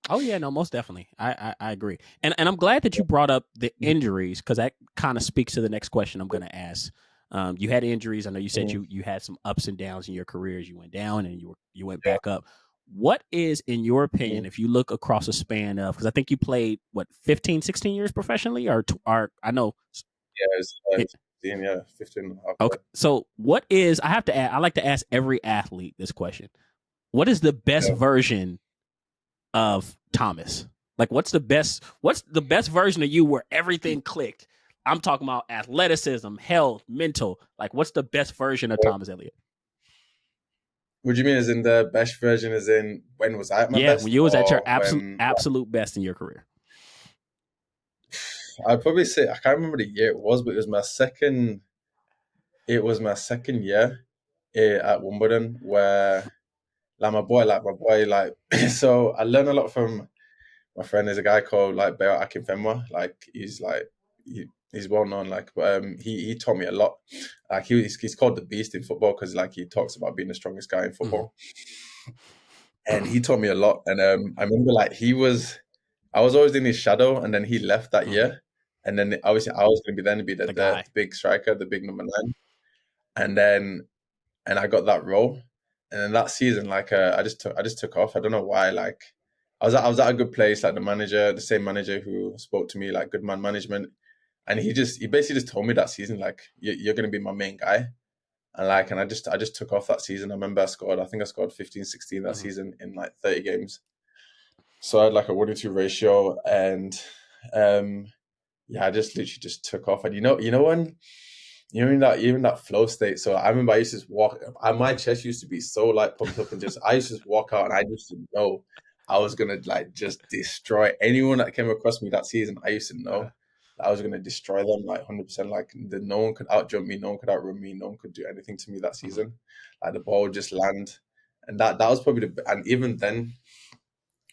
Oh yeah, no, most definitely. I agree, and I'm glad that you brought up the injuries, because that kind of speaks to the next question I'm going to ask. You had injuries. I know you said Mhm. you had some ups and downs in your careers. You went down and you went Yeah. back up. What is, in your opinion, Mhm. if you look across a span of, because I think you played what 15, 16 years professionally, or I know Yeah, it's it. 15, yeah, 15 and a half, Okay, so what is, I have to ask, I like to ask every athlete this question. What is the best yeah. version of Thomas? Like, what's the best version of you where everything clicked? I'm talking about athleticism, health, mental. Like, what's the best version of Yeah. Thomas Elliott? Would you mean as in the best version, as in when was I at my Yeah, when best, you was at your or absolute when? absolute best in your career. I'd probably say I can't remember the year it was, but it was my second. It was my second year at Wimbledon, where like so I learned a lot from my friend. There's a guy called like Beo Akinfenwa. Like he's well known. Like he taught me a lot. Like he's called the Beast in football, because like he talks about being the strongest guy in Mm-hmm. football, and he taught me a lot. And I remember like I was always in his shadow, and then he left that Mm-hmm. year, and then obviously I was going to be The the guy. big striker, the big number 9, and then and I got that role, and then that season, like I just took off. I don't know why. Like I was at a good place. Like the same manager who spoke to me, like good man management, and he basically just told me that season, like you're going to be my main guy. And I just took off that season. I remember I think I scored 15, 16 that Mm-hmm. season in like 30 games. So I had like a 1-2 ratio, and um, yeah, I just literally just took off. And when you're in that flow state. So I remember I used to just walk. My chest used to be so like pumped up, and just I used to just walk out, and I used to know I was gonna like just destroy anyone that came across me that season. I used to Uh, know that I was gonna destroy them like 100%. Like no one could outjump me, no one could outrun me, no one could do anything to me that mm-hmm. season. Like the ball would just land, and that was probably and even then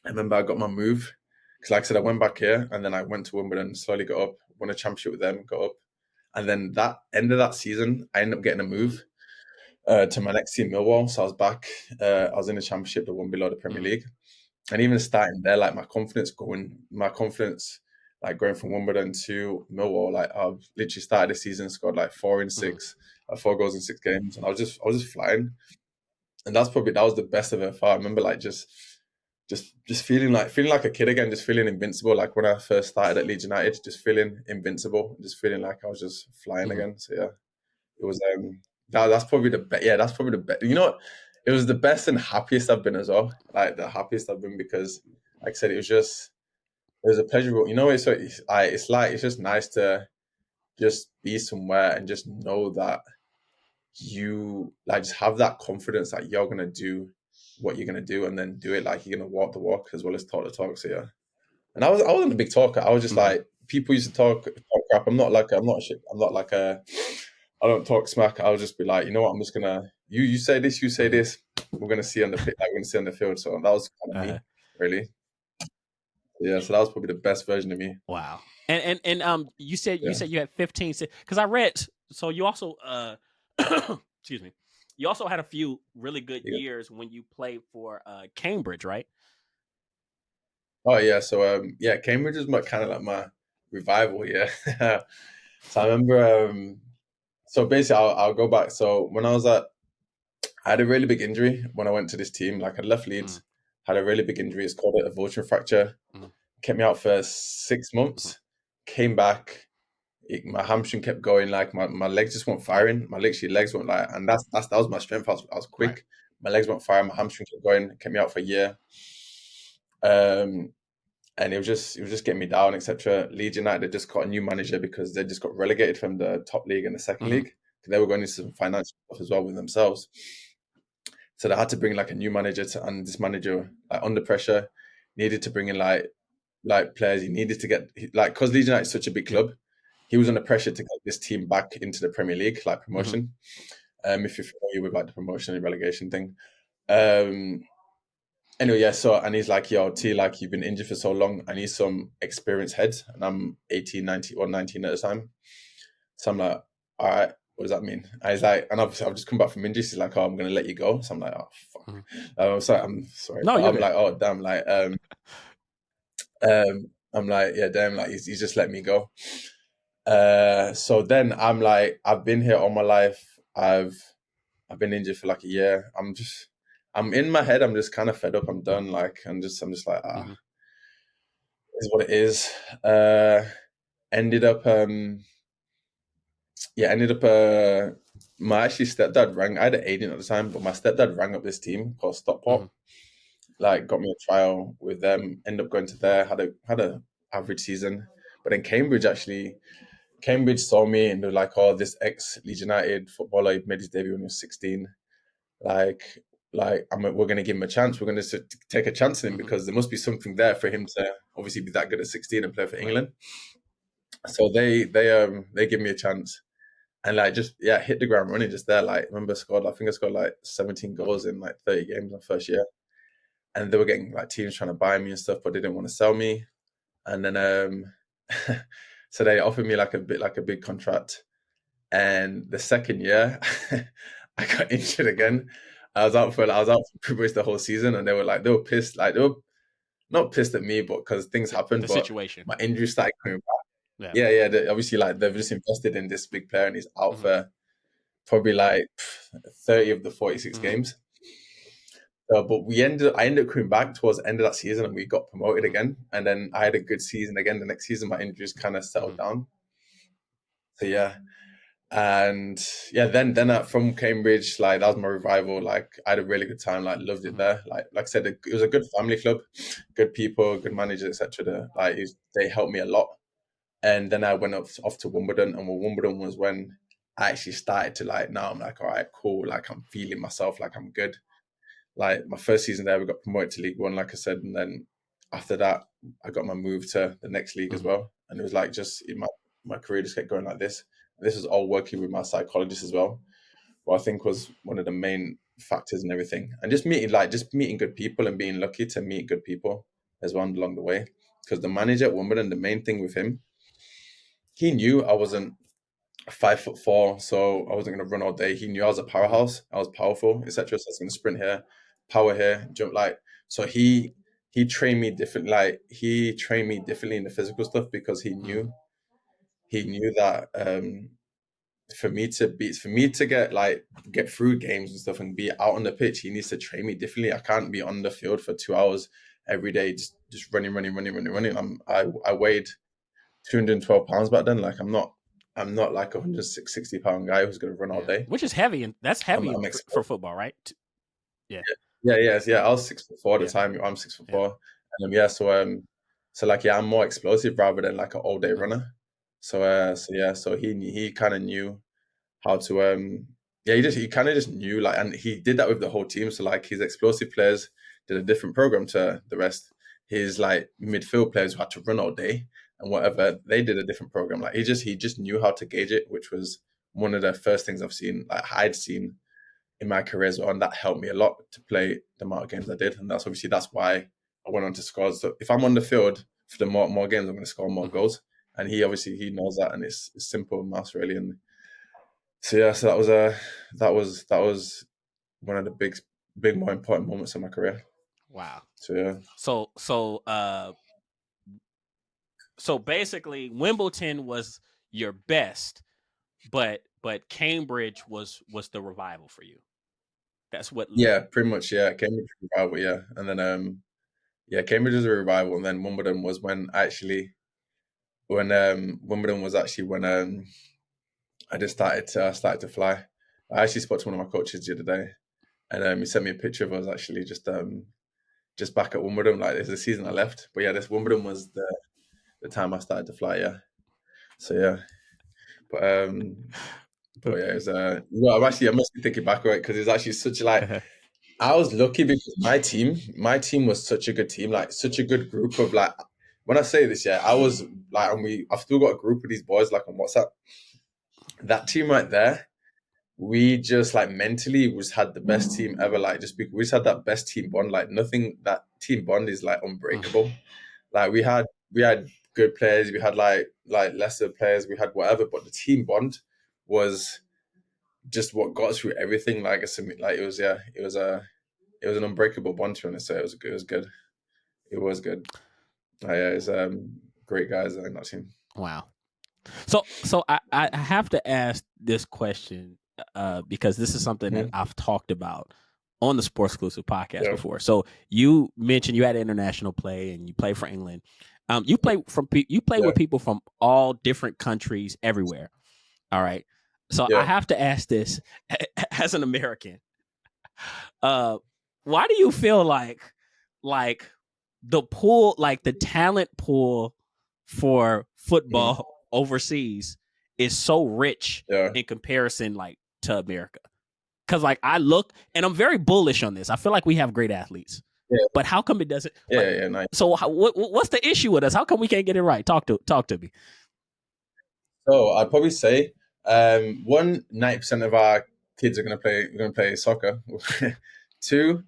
I remember I got my move, because, like I said, I went back here, and then I went to Wimbledon, slowly got up, won a championship with them, got up, and then that end of that season, I ended up getting a move to my next team, Millwall. So I was back. I was in the championship, the one below the Premier Mm-hmm. League, and even starting there, like my confidence like going from Wimbledon to Millwall, like I've literally started the season, scored like 4 in Mhm. 6, 4 goals in 6 games, and I was just flying, and that was the best of it far. I remember like just feeling like a kid again, just feeling invincible. Like when I first started at Leeds United, just feeling invincible, just feeling like I was just flying Mhm. again. So yeah, it was that's probably the best. Yeah, that's probably the best. You know what? It was the best and happiest I've been as well. Like the happiest I've been because, like I said, it was a pleasurable. You know, it's just nice to just be somewhere and just know that you like just have that confidence that you're gonna do what you're gonna do and then do it like you're gonna walk the walk as well as talk the talk. So yeah, and I wasn't a big talker. I was just Mhm. like people used to talk crap. I'm not shit. I'm not like a I don't talk smack. I'll just be like, you know what? I'm just gonna you say this, you say Mhm. this. We're gonna see on the pit, like we're gonna see on the field. So that was kind of Uh-huh. me, really. Yeah. So that was probably the best version of me. Wow. And you said Yeah. you had 15 because I read, so you also excuse me. You also had a few really good Yeah. years when you played for Cambridge, right? Oh yeah. So yeah, Cambridge is my kind of like my revival. Yeah. So I remember so basically I'll go back. So when I had a really big injury when I went to this team. Like I left Mm, Leeds, had a really big injury. It's called a vulture fracture. mm, Kept me out for 6 months. mhm, Came back. My hamstring kept going. Like my legs just weren't firing. My legs weren't like, and that was my strength. I was right. quick. My legs weren't firing. My hamstring kept going. Kept me out for a year. Um, and it was just getting me down, etc. Leeds United had just got a new manager because they just got relegated from the top league and the second Mhm, league. They were going into some financial stuff as well with themselves. So they had to bring like a new manager and this manager like under pressure needed to bring in like players. He needed to get like because Leeds United is such a big yeah. club, he was under pressure to get this team back into the Premier League, like Mhm, promotion. If you're familiar with like the promotion and relegation thing. Um, anyway, yeah. So and he's like, "Yo, T, like you've been injured for so long. I need some experienced heads." And I'm 18, 19, or 19 at the time. So I'm like, "All right, what does that mean?" And he's like, and I've just come back from injury. He's like, "Oh, I'm gonna let you go." So I'm like, "Oh fuck." mhm. I'm sorry, No, but you're I'm good. like, "Oh damn!" Like, I'm like, "Yeah, damn!" Like he's just let me go. So then I'm like, I've been here all my life. I've been injured for like a year. I'm in my head. I'm just kind of fed up. I'm done. Like I'm just like, Mhm, is what it is. Uh, ended up, yeah, ended up. My actually stepdad rang. I had an agent at the time, but my stepdad rang up this team called mhm, Stockport. Like, got me a trial with them. Ended up going to there. Had a average season, but then Cambridge saw me and they're like, "Oh, this ex Leeds United footballer he made his debut when he was 16. Like, we're going to give him a chance. We're going to take a chance on him mhm. because there must be something there for him to obviously be that good at 16 and play for Right. England." So they give me a chance and like just yeah hit the ground running just there. Like, remember I think I scored like 17 Mhm, goals in like 30 games my first year, and they were getting like teams trying to buy me and stuff, but they didn't want to sell me. And then so they offered me like a big contract. And the second year, I got injured mhm. again. I was out for pretty much the whole season, and they were pissed. Like they were not pissed at me, but because things happened. The But situation. my injury started coming back. Yeah. Yeah, yeah. Obviously, like they've just invested in this big player, and he's out Mhm, for probably like 30 of the 46 mhm, games. But I ended up coming back towards the end of that season, and we got promoted mhm, again. And then I had a good season again. The next season, my injuries kind of settled mhm, down. So yeah, and yeah, then from Cambridge, like that was my revival. Like I had a really good time. Like loved it mhm, there. Like I said, it was a good family club, good people, good managers, etc. They helped me a lot. And then I went off to Wimbledon, and Wimbledon was when I actually started to like. Now I'm like, all right, cool. Like I'm feeling myself. Like I'm good. Like my first season there, we got promoted to League One, like I said, and then after that, I got my move to the next league as mhm, well. And it was like just in my career just kept going like this. This was all working with my psychologist as well, what I think was one of the main factors and everything. And just meeting good people and being lucky to meet good people as well along the way. Because the manager at Wimbledon, the main thing with him, he knew I wasn't 5'4", so I wasn't going to run all day. He knew I was a mhm, powerhouse, I was powerful, etc. So I was going to sprint here, power here, jump like. So he he trained me different. Like he trained me differently in the physical stuff because he knew that for me to get through games and stuff and be out on the pitch, he needs to train me differently. I can't be on the field for 2 hours every day just running. I weighed 212 pounds back then. Like I'm not like a 160-pound guy who's gonna run all day. Which is heavy, and that's heavy I'm for football, right? Yeah. Yeah. I was 6'4" at the time. I'm 6'4", and so like I'm more explosive rather than like an all day runner. So he kind of knew how to he kind of just knew, like, and he did that with the whole team. So like his explosive players did a different program to the rest. His like midfield players who had to run all day and whatever, they did a different program. Like he just knew how to gauge it, which was one of the first things I'd seen in my career as well, and that helped me a lot to play the amount of games I did. And that's why I went on to score. So if I'm on the field for the more games, I'm going to score more goals. And he knows that, and it's simple maths really. And so that was one of the big more important moments in my career. Wow. So yeah. So basically, Wimbledon was your best, but Cambridge was the revival for you. That's what. Yeah, pretty much. Yeah, Cambridge revival. Yeah, and then Cambridge was a revival, and then Wimbledon was when Wimbledon was actually when I just started to fly. I actually spoke to one of my coaches the other day, and he sent me a picture of us actually just back at Wimbledon. Like, there's a season I left, but yeah, this Wimbledon was the time I started to fly. Yeah, so yeah, but yeah, it was I'm actually thinking back, right, because it's actually such like I was lucky because my team was such a good team, like such a good group of like. When I say this, yeah, I was like, and I've still got a group of these boys like on WhatsApp. That team right there, we just like mentally just had the best team ever. Like we just had that best team bond. Like nothing, that team bond is like unbreakable. Like we had good players, we had like lesser players, we had whatever, but the team bond was just what got us through everything. Like it was an unbreakable bond, to be honest. So it was good. It was good. Yeah, it's great guys in that team. Wow. So I have to ask this question because this is something that I've talked about on the Sports Exclusive podcast before. So you mentioned you had international play and you play for England. You play with people from all different countries everywhere. All right. So I have to ask this as an American. Why do you feel like the pool, like the talent pool for football overseas is so rich in comparison like to America? Because like I look, and I'm very bullish on this. I feel like we have great athletes, but how come it doesn't? Nice. So what's the issue with us? How come we can't get it right? Talk to me. So I'd probably say 90% of our kids are going to play soccer. 2,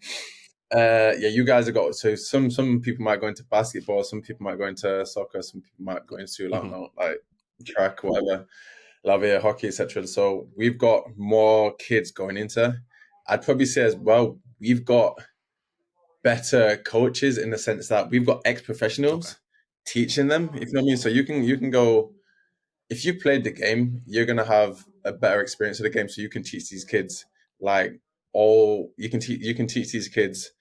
you guys have got, so some people might go into basketball, some people might go into soccer, some people might go into like track, whatever, lava, hockey, etc. So we've got more kids going into. I'd probably say as well, we've got better coaches in the sense that we've got ex-professionals teaching them, if you know what I mean. So you can go, if you played the game, you're gonna have a better experience of the game. So you can teach these kids you can teach these kids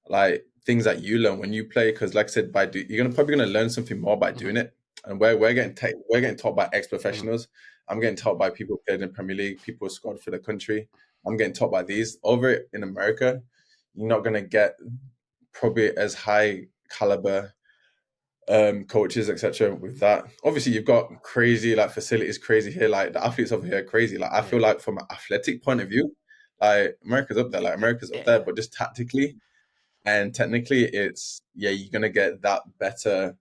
like things that you learn when you play. Because like I said, you're probably gonna learn something more by doing it. And we're getting taught by ex-professionals. I'm getting taught by people who played in the Premier League, people who scored for the country. I'm getting taught by these. Over in America, you're not gonna get probably as high caliber coaches, etc. with that. Obviously you've got crazy like facilities, crazy here, like the athletes over here are crazy. Like I feel like from an athletic point of view, like America's up there, but just tactically and technically it's you're gonna get that better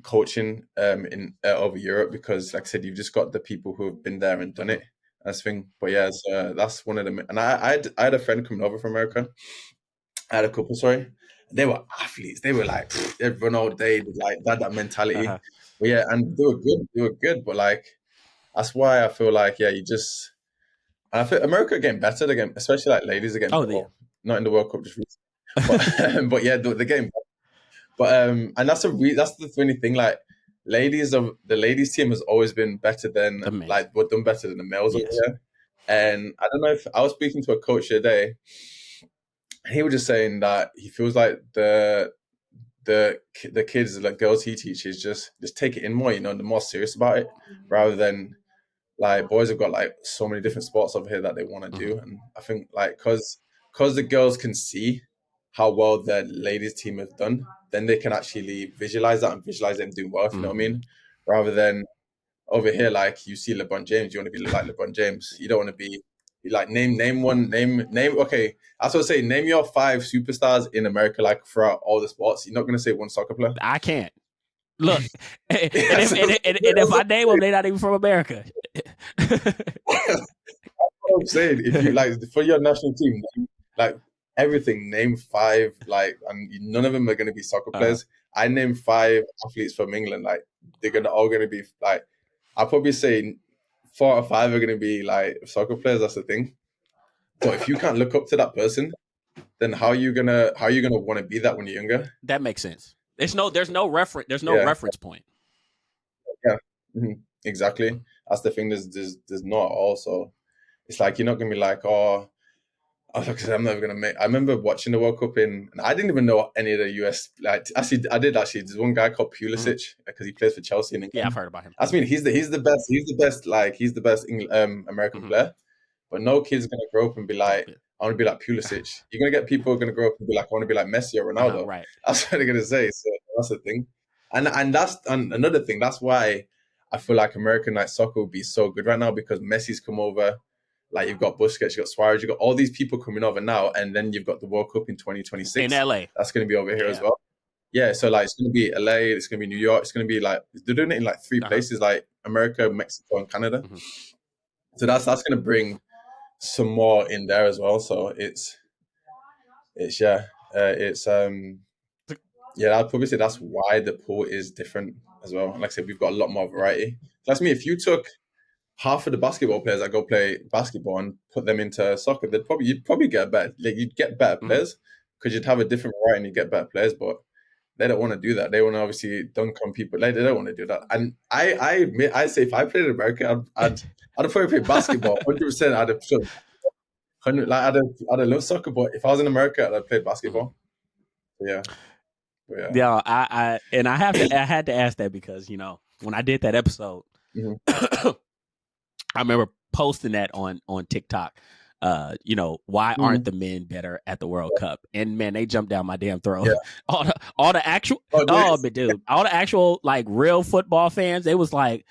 coaching in over Europe, because like I said, you've just got the people who have been there and done it. That's the thing. But yeah, that's one of them. And I had a friend coming over from America. I had a couple, sorry. They were athletes. They were like, they'd run all day, like that mentality. But yeah, and they were good. They were good. But like, that's why I feel like, and I feel America are getting better again, especially like ladies are getting better. Not in the World Cup, just recently. but yeah, the game. But and that's the funny thing. Like, the ladies team has always been better than The men's. like we're done better than the males over Yes. here. And I don't know if I was speaking to a coach today, and he was just saying that he feels like the kids, like girls he teaches, just take it in more. You know, they're more serious about it rather than like boys have got like so many different sports over here that they want to do. And I think like because the girls can see how well their ladies team have done, then they can actually visualize that and visualize them doing well, if you know what I mean, rather than over here, like you see LeBron James, you want to be like LeBron James. You don't want to be like name. Okay, that's what I say. Name your 5 superstars in America, like throughout all the sports. You're not going to say one soccer player. I can't. Look, and if I name them, they're not even from America. That's what I'm saying. If you like for your national team, like everything, name 5, like, and none of them are going to be soccer players. I name 5 athletes from England, like they're all going to be like. I'll probably say 4 or 5 are going to be like soccer players. That's the thing. But if you can't look up to that person, then how are you gonna want to be that when you're younger? That makes sense. There's no reference. There's no reference point. Yeah, exactly. That's the thing. There's not also. It's like you're not gonna be like, oh, I'm never gonna make. I remember watching the World Cup and I didn't even know any of the US. Like, actually, I did actually. There's one guy called Pulisic because he plays for Chelsea in England. Yeah, I've heard about him. I mean, he's the best. He's the best. Like, he's the best American player. But no kid's gonna grow up and be like, I want to be like Pulisic. You're gonna get people who are gonna grow up and be like, I want to be like Messi or Ronaldo. Right. That's what they're gonna say. So that's the thing. And that's another thing. That's why I feel like American like soccer would be so good right now, because Messi's come over. Like, you've got Busquets, you've got Suarez, you've got all these people coming over now, and then you've got the World Cup in 2026 in LA. That's going to be over here as well. Yeah, so like it's going to be LA, it's going to be New York, it's going to be like they're doing it in like 3 places, like America, Mexico, and Canada. So that's going to bring some more in there as well. So it's I'd probably say that's why the pool is different as well. Like I said, we've got a lot more variety. That's me. If you took half of the basketball players that go play basketball and put them into soccer, you'd probably get better. Like, you'd get better players because you'd have a different variety and you get better players. But they don't want to do that. They want to obviously dunk on people. Like, they don't want to do that. And I say if I played in America, I'd probably play basketball 100%. I'd have loved soccer, but if I was in America, I'd play basketball. Yeah. Yeah, I had to ask that because, you know, when I did that episode, I remember posting that on TikTok. You know, why aren't the men better at the World Cup? And man, they jumped down my damn throat. Yeah. all the actual all the actual like real football fans, they was like,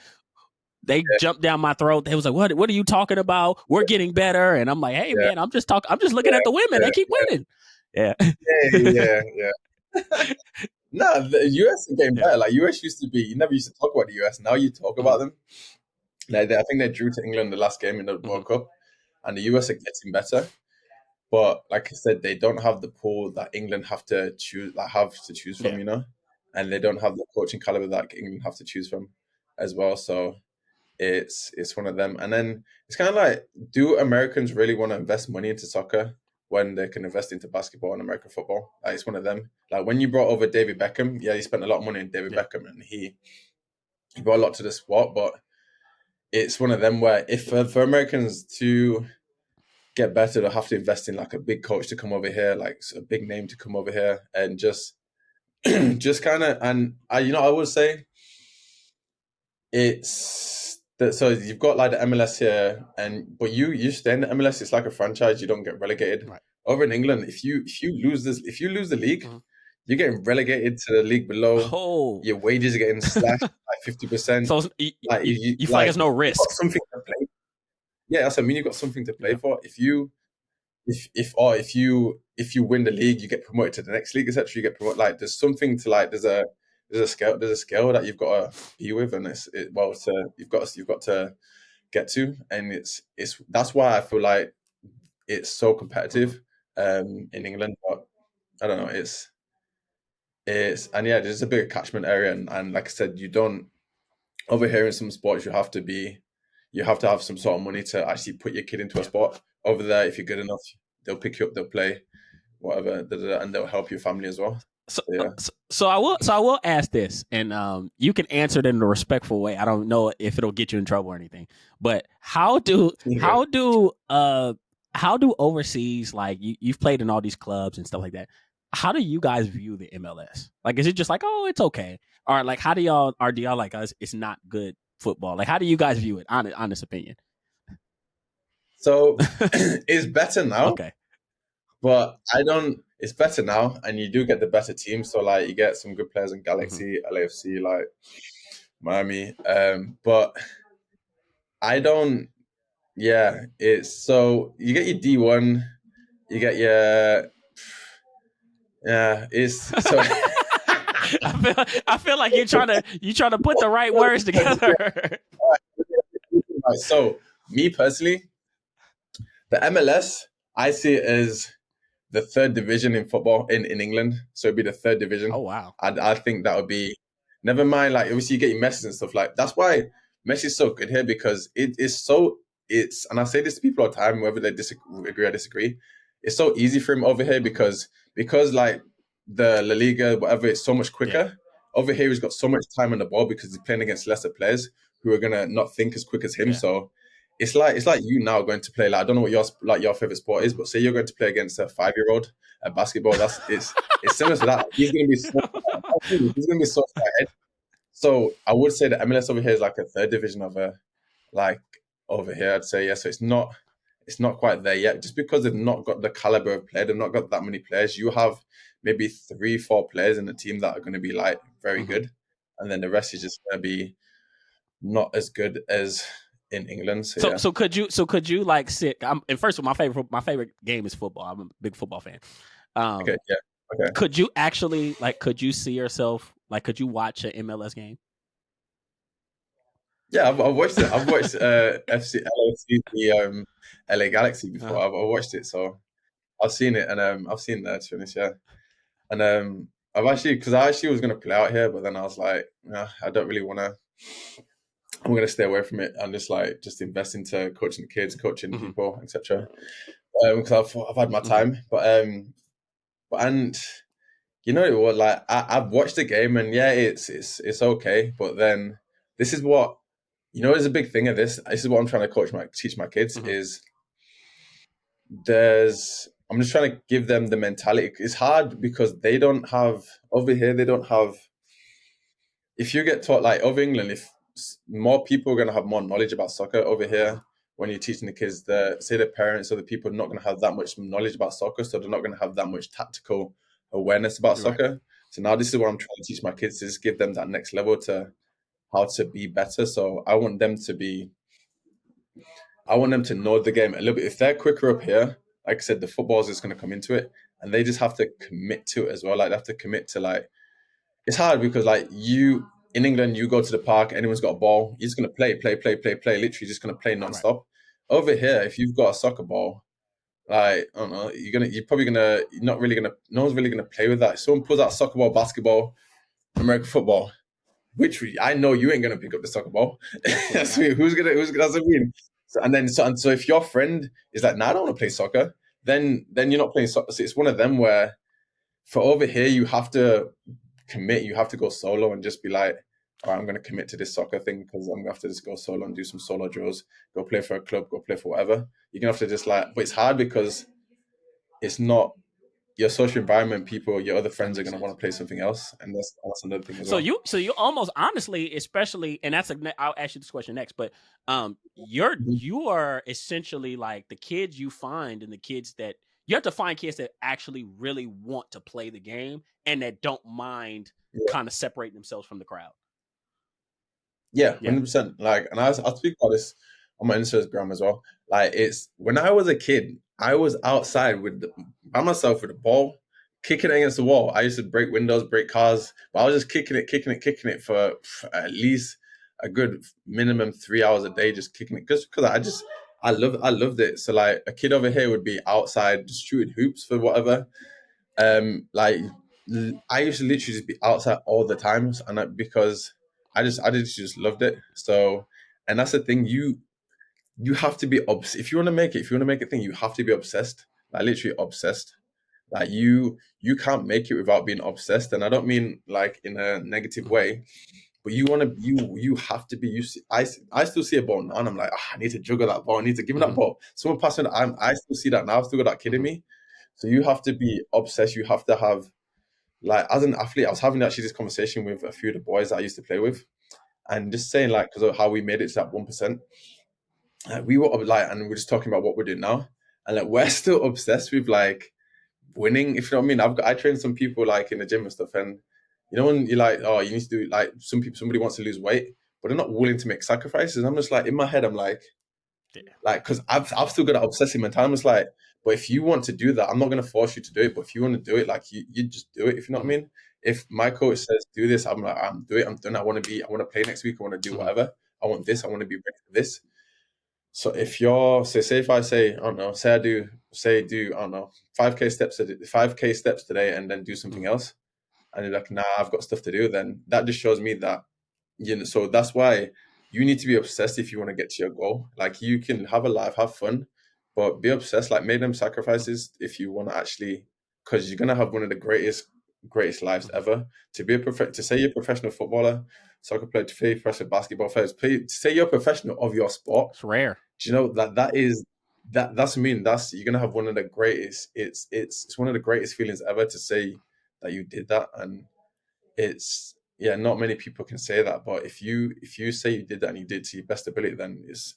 they jumped down my throat. They was like, what are you talking about? We're getting better. And I'm like, hey man, I'm just looking at the women. They keep winning. Yeah. No, the US is getting better. Like, US used to be, you never used to talk about the US. Now you talk about them. Like, I think they drew to England the last game in the World Cup, and the US are getting better. But like I said, they don't have the pool that England have to choose from, you know, and they don't have the coaching caliber that England have to choose from as well. So it's one of them. And then it's kind of like, do Americans really want to invest money into soccer when they can invest into basketball and American football? Like, it's one of them. Like, when you brought over David Beckham, he spent a lot of money on David Beckham, and he brought a lot to the sport. But it's one of them where if for Americans to get better, they'll have to invest in like a big coach to come over here, like a big name to come over here, and just kind of. And I would say it's that. So you've got like the MLS here, but you stay in the MLS. It's like a franchise. You don't get relegated. Right. Over in England, if you lose the league, you're getting relegated to the league below. Your wages are getting slashed like 50%. So you feel like there's no risk. You've got something to play. Yeah, that's what I mean. You've got something to play for. If you win the league, you get promoted to the next league, etc. You get promoted. Like, there's something to, like, there's a scale that you've got to be with, and you've got to get to, and it's that's why I feel like it's so competitive in England. But I don't know, it's there's a bigger catchment area, and like I said, you don't over here in some sports you have to have some sort of money to actually put your kid into a sport. Over there, if you're good enough, they'll pick you up, they'll play whatever, and they'll help your family as well. So, So, yeah. so I will ask this, and you can answer it in a respectful way. I don't know if it'll get you in trouble or anything, but how do overseas, like you've played in all these clubs and stuff like that? How do you guys view the MLS? Like, is it just like, oh, it's okay, or like how do y'all like us? It's not good football. Like, how do you guys view it? Honest opinion. So it's better now. Okay. But it's better now, and you do get the better teams. So like you get some good players in Galaxy, LAFC, like Miami. But I don't. Yeah, it's so you get your D1, you get your. Yeah, it's so. I feel like you're trying to put the right words together. So me personally, the MLS, I see it as the third division in football in England. So it'd be the third division. Oh wow. I think that would be, never mind, like obviously you get your Messi and stuff, like that's why Messi's so good here, because and I say this to people all the time, whether they agree or disagree, it's so easy for him over here because like the La Liga, whatever, it's so much quicker. Yeah. Over here he's got so much time on the ball because he's playing against lesser players who are gonna not think as quick as him. Yeah. So it's like you now going to play, like, I don't know what your favorite sport is, but say you're going to play against a 5-year-old at basketball. It's similar to that. He's going to be so ahead. So I would say the MLS over here is like a third division over here. I'd say, yeah. So it's not quite there yet, just because they've not got the caliber of player. They've not got that many players. You have maybe 3-4 players in the team that are going to be like very good, and then the rest is just going to be not as good as in England. So could you like sit? And first of all, my favorite game is football. I'm a big football fan. Okay, yeah. Okay. Could you actually could you see yourself, could you watch an MLS game? Yeah, I've watched it. I've watched LAFC, the LA Galaxy before. I've watched it, so I've seen it, and I've seen that, to be honest, yeah. And I actually was going to play out here, but then I was like, nah, I don't really want to. I'm going to stay away from it and just invest into coaching the kids, coaching people, etc. Because I've had my time, but you know what? Like I've watched the game, and yeah, it's okay. But then this is what, there's a big thing of this. This is what I'm trying to teach my kids is I'm just trying to give them the mentality. It's hard because they don't have over here. They don't have. If you get taught like over England, if more people are going to have more knowledge about soccer over here. When you're teaching the kids, the parents or the people are not going to have that much knowledge about soccer, so they're not going to have that much tactical awareness about soccer. So now this is what I'm trying to teach my kids, is give them that next level to how to be better. So I want them to know the game a little bit. If they're quicker up here, like I said, the football's just going to come into it, and they just have to commit to it as well. Like they have to commit to it's hard because in England, you go to the park, anyone's got a ball, you're just going to play, literally just going to play nonstop. Right. Over here, if you've got a soccer ball, I don't know, no one's really going to play with that. If someone pulls out soccer ball, basketball, American football, I know you ain't going to pick up the soccer ball. That's me. Who's going to, that's what I mean. So if your friend is like, nah, I don't want to play soccer, then you're not playing soccer. So it's one of them where for over here, you have to commit, you have to go solo and just be like, all right, I'm going to commit to this soccer thing because I'm going to have to just go solo and do some solo drills, go play for a club, go play for whatever. You're going to have to just but it's hard because it's not your social environment. Your other friends are going to want to play something else. And that's another thing as well. So you almost honestly, especially, and I'll ask you this question next, but you are essentially like the kids you find and the kids that, you have to find kids that actually really want to play the game and that don't mind kind of separating themselves from the crowd. Yeah, 100%. And I'll speak about this on my Instagram as well. It's when I was a kid, I was outside by myself with the ball, kicking it against the wall. I used to break windows, break cars, but I was just kicking it for at least a good minimum 3 hours a day, just kicking it, just because I loved it. So a kid over here would be outside just shooting hoops for whatever. I used to literally just be outside all the time, and because I just loved it. So, and that's the thing, you have to be if you want to make it, a thing, you have to be obsessed, literally obsessed. Like you can't make it without being obsessed. And I don't mean like in a negative way, but you have to be. I still see a ball now, and I'm like, I need to juggle that ball. I need to give me that ball. Someone pass me. I still see that now. I've still got that kid in me. So you have to be obsessed. You have to have, like, as an athlete, I was having actually this conversation with a few of the boys that I used to play with, and just saying, like, because of how we made it to that 1%, we were like, and we're just talking about what we're doing now, and like we're still obsessed with like winning. If you know what I mean, I train some people like in the gym and stuff, and you know when you're like, oh, you need to do, like, somebody wants to lose weight, but they're not willing to make sacrifices. And I'm just like, in my head, I'm like, because I've still got that obsessive mentality. I'm just like, but if you want to do that, I'm not going to force you to do it. But if you want to do it, like you just do it. If you know what I mean. If my coach says do this, I'm like, I'm doing it. I'm done. I want to play next week. I want to do whatever. I want this. I want to be ready for this. So if you're, say if I say, I don't know, I do, I don't know, 5K steps today, and then do something else, and you're like, nah, I've got stuff to do, then that just shows me that, you know, so that's why you need to be obsessed if you want to get to your goal. Like, you can have a life, have fun, but be obsessed, like make them sacrifices if you want to actually, because you're going to have one of the greatest lives ever. To say you're a professional footballer, soccer player, to play professional basketball players, to say you're a professional of your sport. It's rare. Do you know that's you're gonna have one of the greatest. It's one of the greatest feelings ever to say that you did that, and it's not many people can say that. But if you say you did that and you did to your best ability, then it's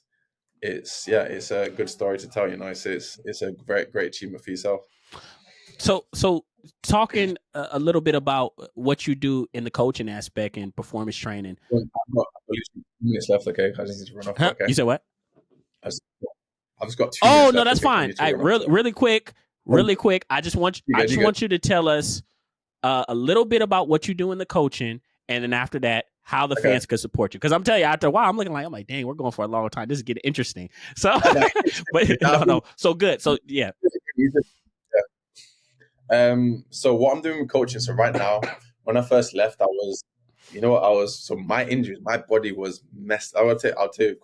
a good story to tell. You know, it's a great achievement for yourself. So talking a little bit about what you do in the coaching aspect and performance training. I've got 2 minutes left. Okay, I just need to run off. Okay, you said what? I've just got 2 minutes. Oh no, that's fine. Really quick. I just want you to tell us a little bit about what you do in the coaching, and then after that, how the fans could support you. Because I'm telling you, after a while, I'm like, dang, we're going for a long time. This is getting interesting. So, but no. So good. So yeah. So what I'm doing with coaching. So right now, when I first left, so my injuries, my body was messed. I'll tell you,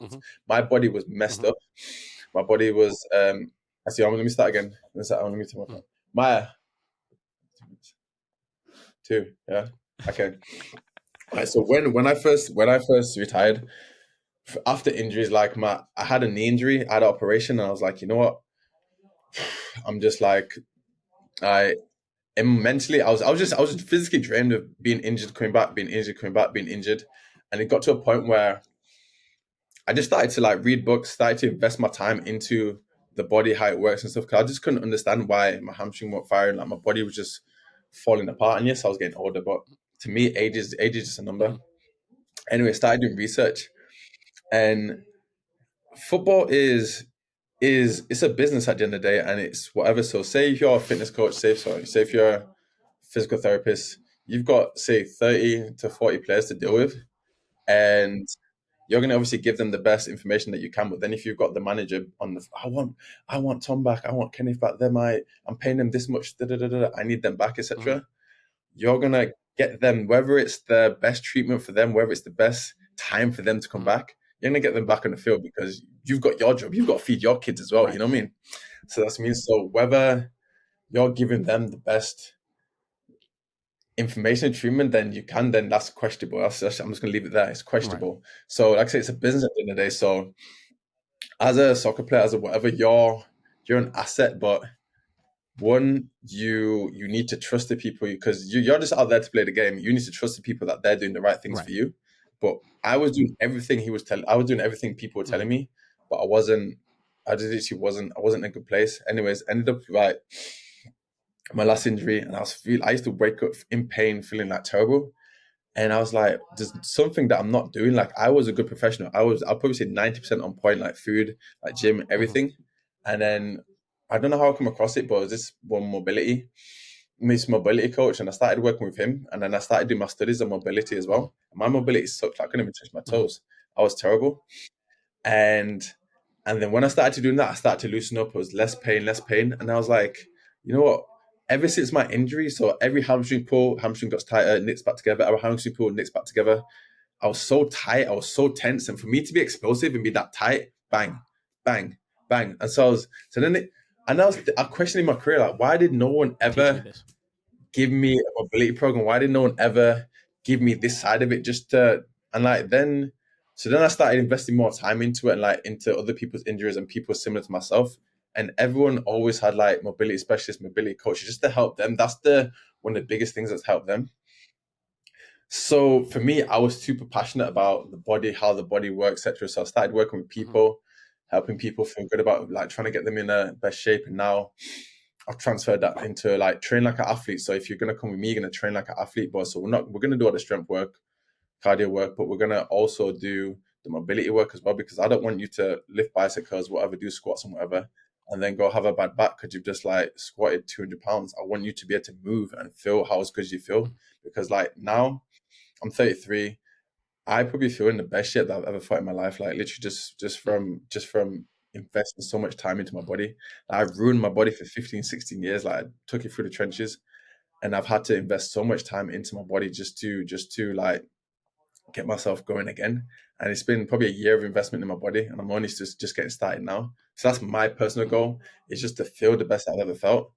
my body was messed up. My body was, let me start again. Let me tell my 2. Yeah. Okay. Right, so when I first retired after injuries, like I had a knee injury, I had an operation, and I was like, you know what? I'm just like, mentally, I was just physically drained of being injured, coming back, being injured. And it got to a point where I just started to like read books, started to invest my time into the body, how it works and stuff. Cause I just couldn't understand why my hamstring weren't firing. Like, my body was just falling apart. And yes, I was getting older, but to me, age is just a number. Anyway, I started doing research, and football it's a business at the end of the day, and it's whatever. So say if you're a fitness coach, say if you're a physical therapist, you've got, say, 30 to 40 players to deal with, and you're going to obviously give them the best information that you can. But then if you've got the manager on I want Tom back, I want Kenneth back, I'm paying them this much, I need them back, etc. You're going to get them, whether it's the best treatment for them, whether it's the best time for them to come back, you're going to get them back on the field, because you've got your job, you've got to feed your kids as well. Right. You know what I mean? So that's means, so whether you're giving them the best information and treatment, then that's questionable. I'm just going to leave it there. It's questionable. Right. So like I say, it's a business at the end of the day. So as a soccer player, as a whatever, you're an asset, but one, you need to trust the people, because you're just out there to play the game. You need to trust the people that they're doing the right things for you. But I was doing everything I was doing everything people were telling me, but I wasn't in a good place. Anyways, ended up right my last injury, and I used to wake up in pain, feeling like terrible. And I was like, there's something that I'm not doing. Like, I was a good professional. I'll probably say 90% on point, like food, like gym, everything. And then I don't know how I come across it, but it was this one mobility coach, and I started working with him. And then I started doing my studies on mobility as well. My mobility sucked. I couldn't even touch my toes. I was terrible. And then when I started doing that, I started to loosen up. It was less pain. And I was like, you know what? Ever since my injury, so every hamstring got tighter, knits back together. Every hamstring pull, knits back together. I was so tight. I was so tense. And for me to be explosive and be that tight, bang, bang, bang. And so then And I questioning my career, like, why did no one ever give me a mobility program? Why did no one ever give me this side of it? And like then I started investing more time into it and like into other people's injuries and people similar to myself. And everyone always had like mobility specialists, mobility coaches, just to help them. That's one of the biggest things that's helped them. So for me, I was super passionate about the body, how the body works, etc. So I started working with people, helping people feel good about like trying to get them in the best shape. And now I've transferred that into like train like an athlete. So if you're gonna come with me, you're gonna train like an athlete, but so we're gonna do all the strength work, cardio work, but we're gonna also do the mobility work as well, because I don't want you to lift bicycles, whatever, do squats and whatever, and then go have a bad back because you've just like squatted 200 pounds. I want you to be able to move and feel how as good as you feel, because like now I'm 33. I probably feel in the best shape that I've ever felt in my life. Like literally just from investing so much time into my body. I've ruined my body for 15, 16 years. Like I took it through the trenches, and I've had to invest so much time into my body just to like get myself going again. And it's been probably a year of investment in my body, and I'm only just getting started now. So that's my personal goal, is just to feel the best I've ever felt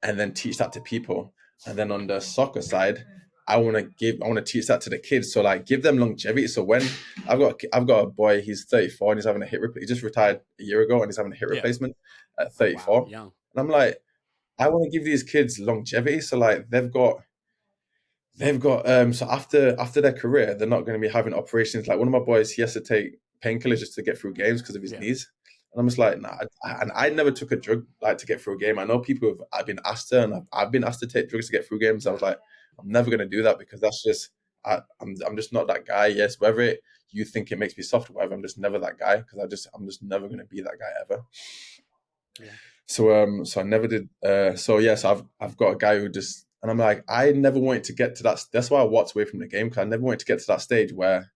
and then teach that to people. And then on the soccer side, I want to teach that to the kids. So like give them longevity. So when I've got a boy, he's 34 and he's having he just retired a year ago and he's having a hip replacement at 34. Wow, young. And I'm like, I want to give these kids longevity. So like they've got so after their career, they're not going to be having operations. Like one of my boys, he has to take painkillers just to get through games because of his knees. And I'm just like, nah. And I never took a drug like to get through a game. I know people I've been asked to, and I've been asked to take drugs to get through games. I was like, I'm never going to do that, because that's just I'm just not that guy. Yes, whether you think it makes me soft or whatever, I'm just never that guy, because I'm just never going to be that guy ever. Yeah. So I never did. So I've got a guy who just, and I'm like, I never wanted to get to that. That's why I walked away from the game, because I never wanted to get to that stage where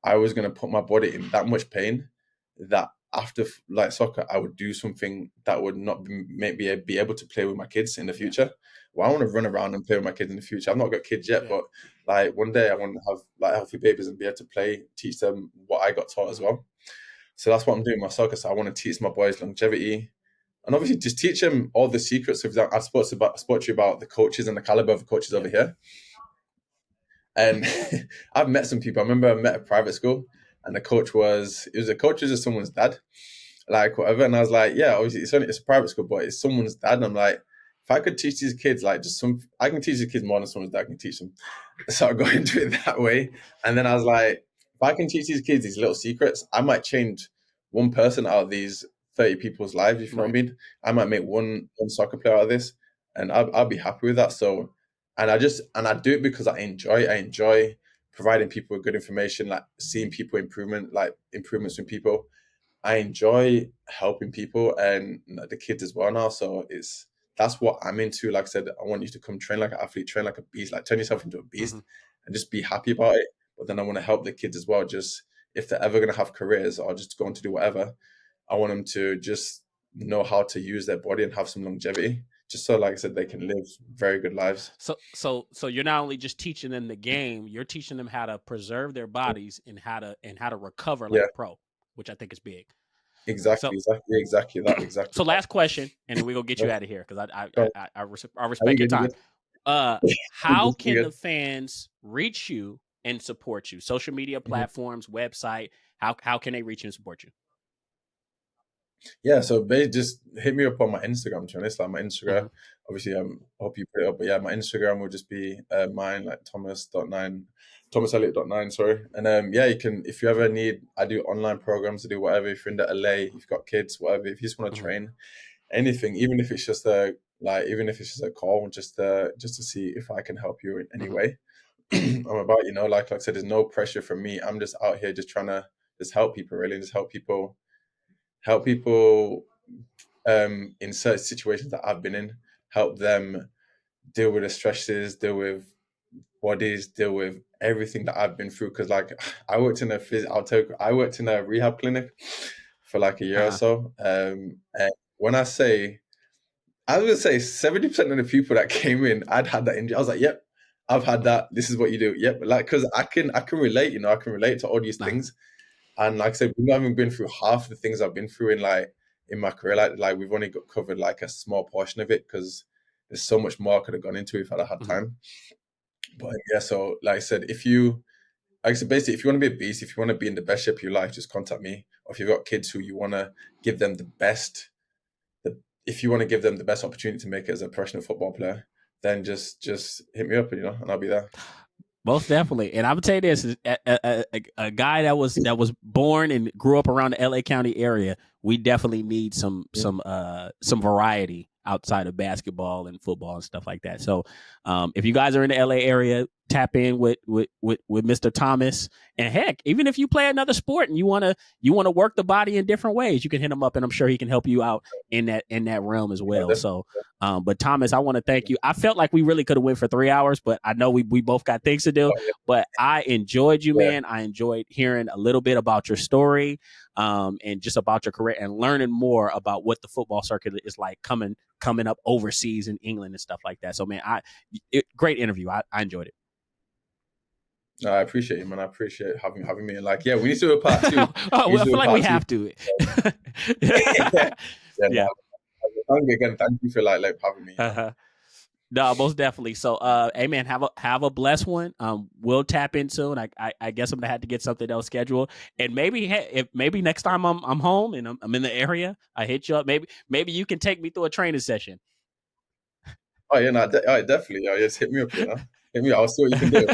I was going to put my body in that much pain that after like soccer, I would do something that would not maybe be able to play with my kids in the future. Well, I want to run around and play with my kids in the future. I've not got kids yet, but like one day I want to have like healthy babies and be able to play, teach them what I got taught as well. So that's what I'm doing with my soccer. So I want to teach my boys longevity, and obviously just teach them all the secrets. For example, I spoke to you about the coaches and the caliber of the coaches over here. And I've met some people. I remember I met at private school, and the coach was just someone's dad, like whatever. And I was like, yeah, obviously it's a private school, but it's someone's dad. And I'm like, if I could teach these kids like I can teach these kids more than someone's dad can teach them. So I got into it that way. And then I was like, if I can teach these kids these little secrets, I might change one person out of these 30 people's lives. If you know what I mean, I might make one soccer player out of this, and I'll be happy with that. So, and I do it because I enjoy providing people with good information, like seeing people improvements in people. I enjoy helping people and the kids as well now. So that's what I'm into. Like I said, I want you to come train like an athlete, train like a beast, like turn yourself into a beast and just be happy about it. But then I want to help the kids as well. Just if they're ever going to have careers or just going to do whatever, I want them to just know how to use their body and have some longevity. Just so, like I said, they can live very good lives. So you're not only just teaching them the game, you're teaching them how to preserve their bodies and how to recover like a pro, which I think is big. Exactly that. So last question, and then we're gonna get you out of here, because I respect your time. How can the fans reach you and support you? Social media platforms, website. How can they reach you and support you? Yeah, so just hit me up on my Instagram, to be honest. Like my Instagram, obviously, I hope you put it up. But yeah, my Instagram will just be mine, like Elliott.9, sorry. And yeah, you can, if you ever need, I do online programs, I do whatever. If you're in the LA, you've got kids, whatever. If you just want to train, anything, even if it's just a call, just to see if I can help you in any way. I'm about, like I said, there's no pressure from me. I'm just out here just trying to just help people, really, just help people in certain situations that I've been in, help them deal with the stresses, deal with bodies, deal with everything that I've been through. Because like I worked in a rehab clinic for like a year or so. And when I was gonna say 70% of the people that came in, I'd had that injury. I was like, yep, I've had that. This is what you do. Yep, like because I can relate. I can relate to all these things. And like I said, we've not even been through half the things I've been through in like in my career. Like we've only got covered like a small portion of it because there's so much more I could have gone into if I'd have had time. But yeah, so like I said, basically, if you want to be a beast, if you want to be in the best shape of your life, just contact me. Or if you've got kids who you want to give them if you want to give them the best opportunity to make it as a professional football player, then just hit me up, and I'll be there. Most definitely. And I'm gonna tell you this: a guy that was born and grew up around the LA County area, we definitely need some variety outside of basketball and football and stuff like that. So, if you guys are in the LA area, tap in with Mr. Thomas. And heck, even if you play another sport and you wanna work the body in different ways, you can hit him up, and I'm sure he can help you out in that realm as well. So, but Thomas, I want to thank you. I felt like we really could have went for 3 hours, but I know we both got things to do. But I enjoyed you, man. I enjoyed hearing a little bit about your story, and just about your career, and learning more about what the football circuit is like coming up overseas in England and stuff like that. So, man, great interview. I enjoyed it. No, I appreciate you, man. I appreciate having me. And like, yeah, we need to do a part 2. I feel like we have to. Yeah. Again, thank you for like having me. No, most definitely. So, hey man, have a blessed one. We'll tap in soon. I guess I'm gonna have to get something else scheduled, and maybe next time I'm home and I'm in the area, I hit you up. Maybe you can take me through a training session. Oh yeah, no, definitely. Yeah, just hit me up, Hit me up. I'll see what you can do.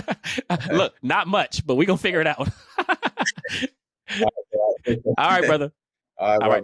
Look, not much, but we're gonna figure it out. All right, brother. All right.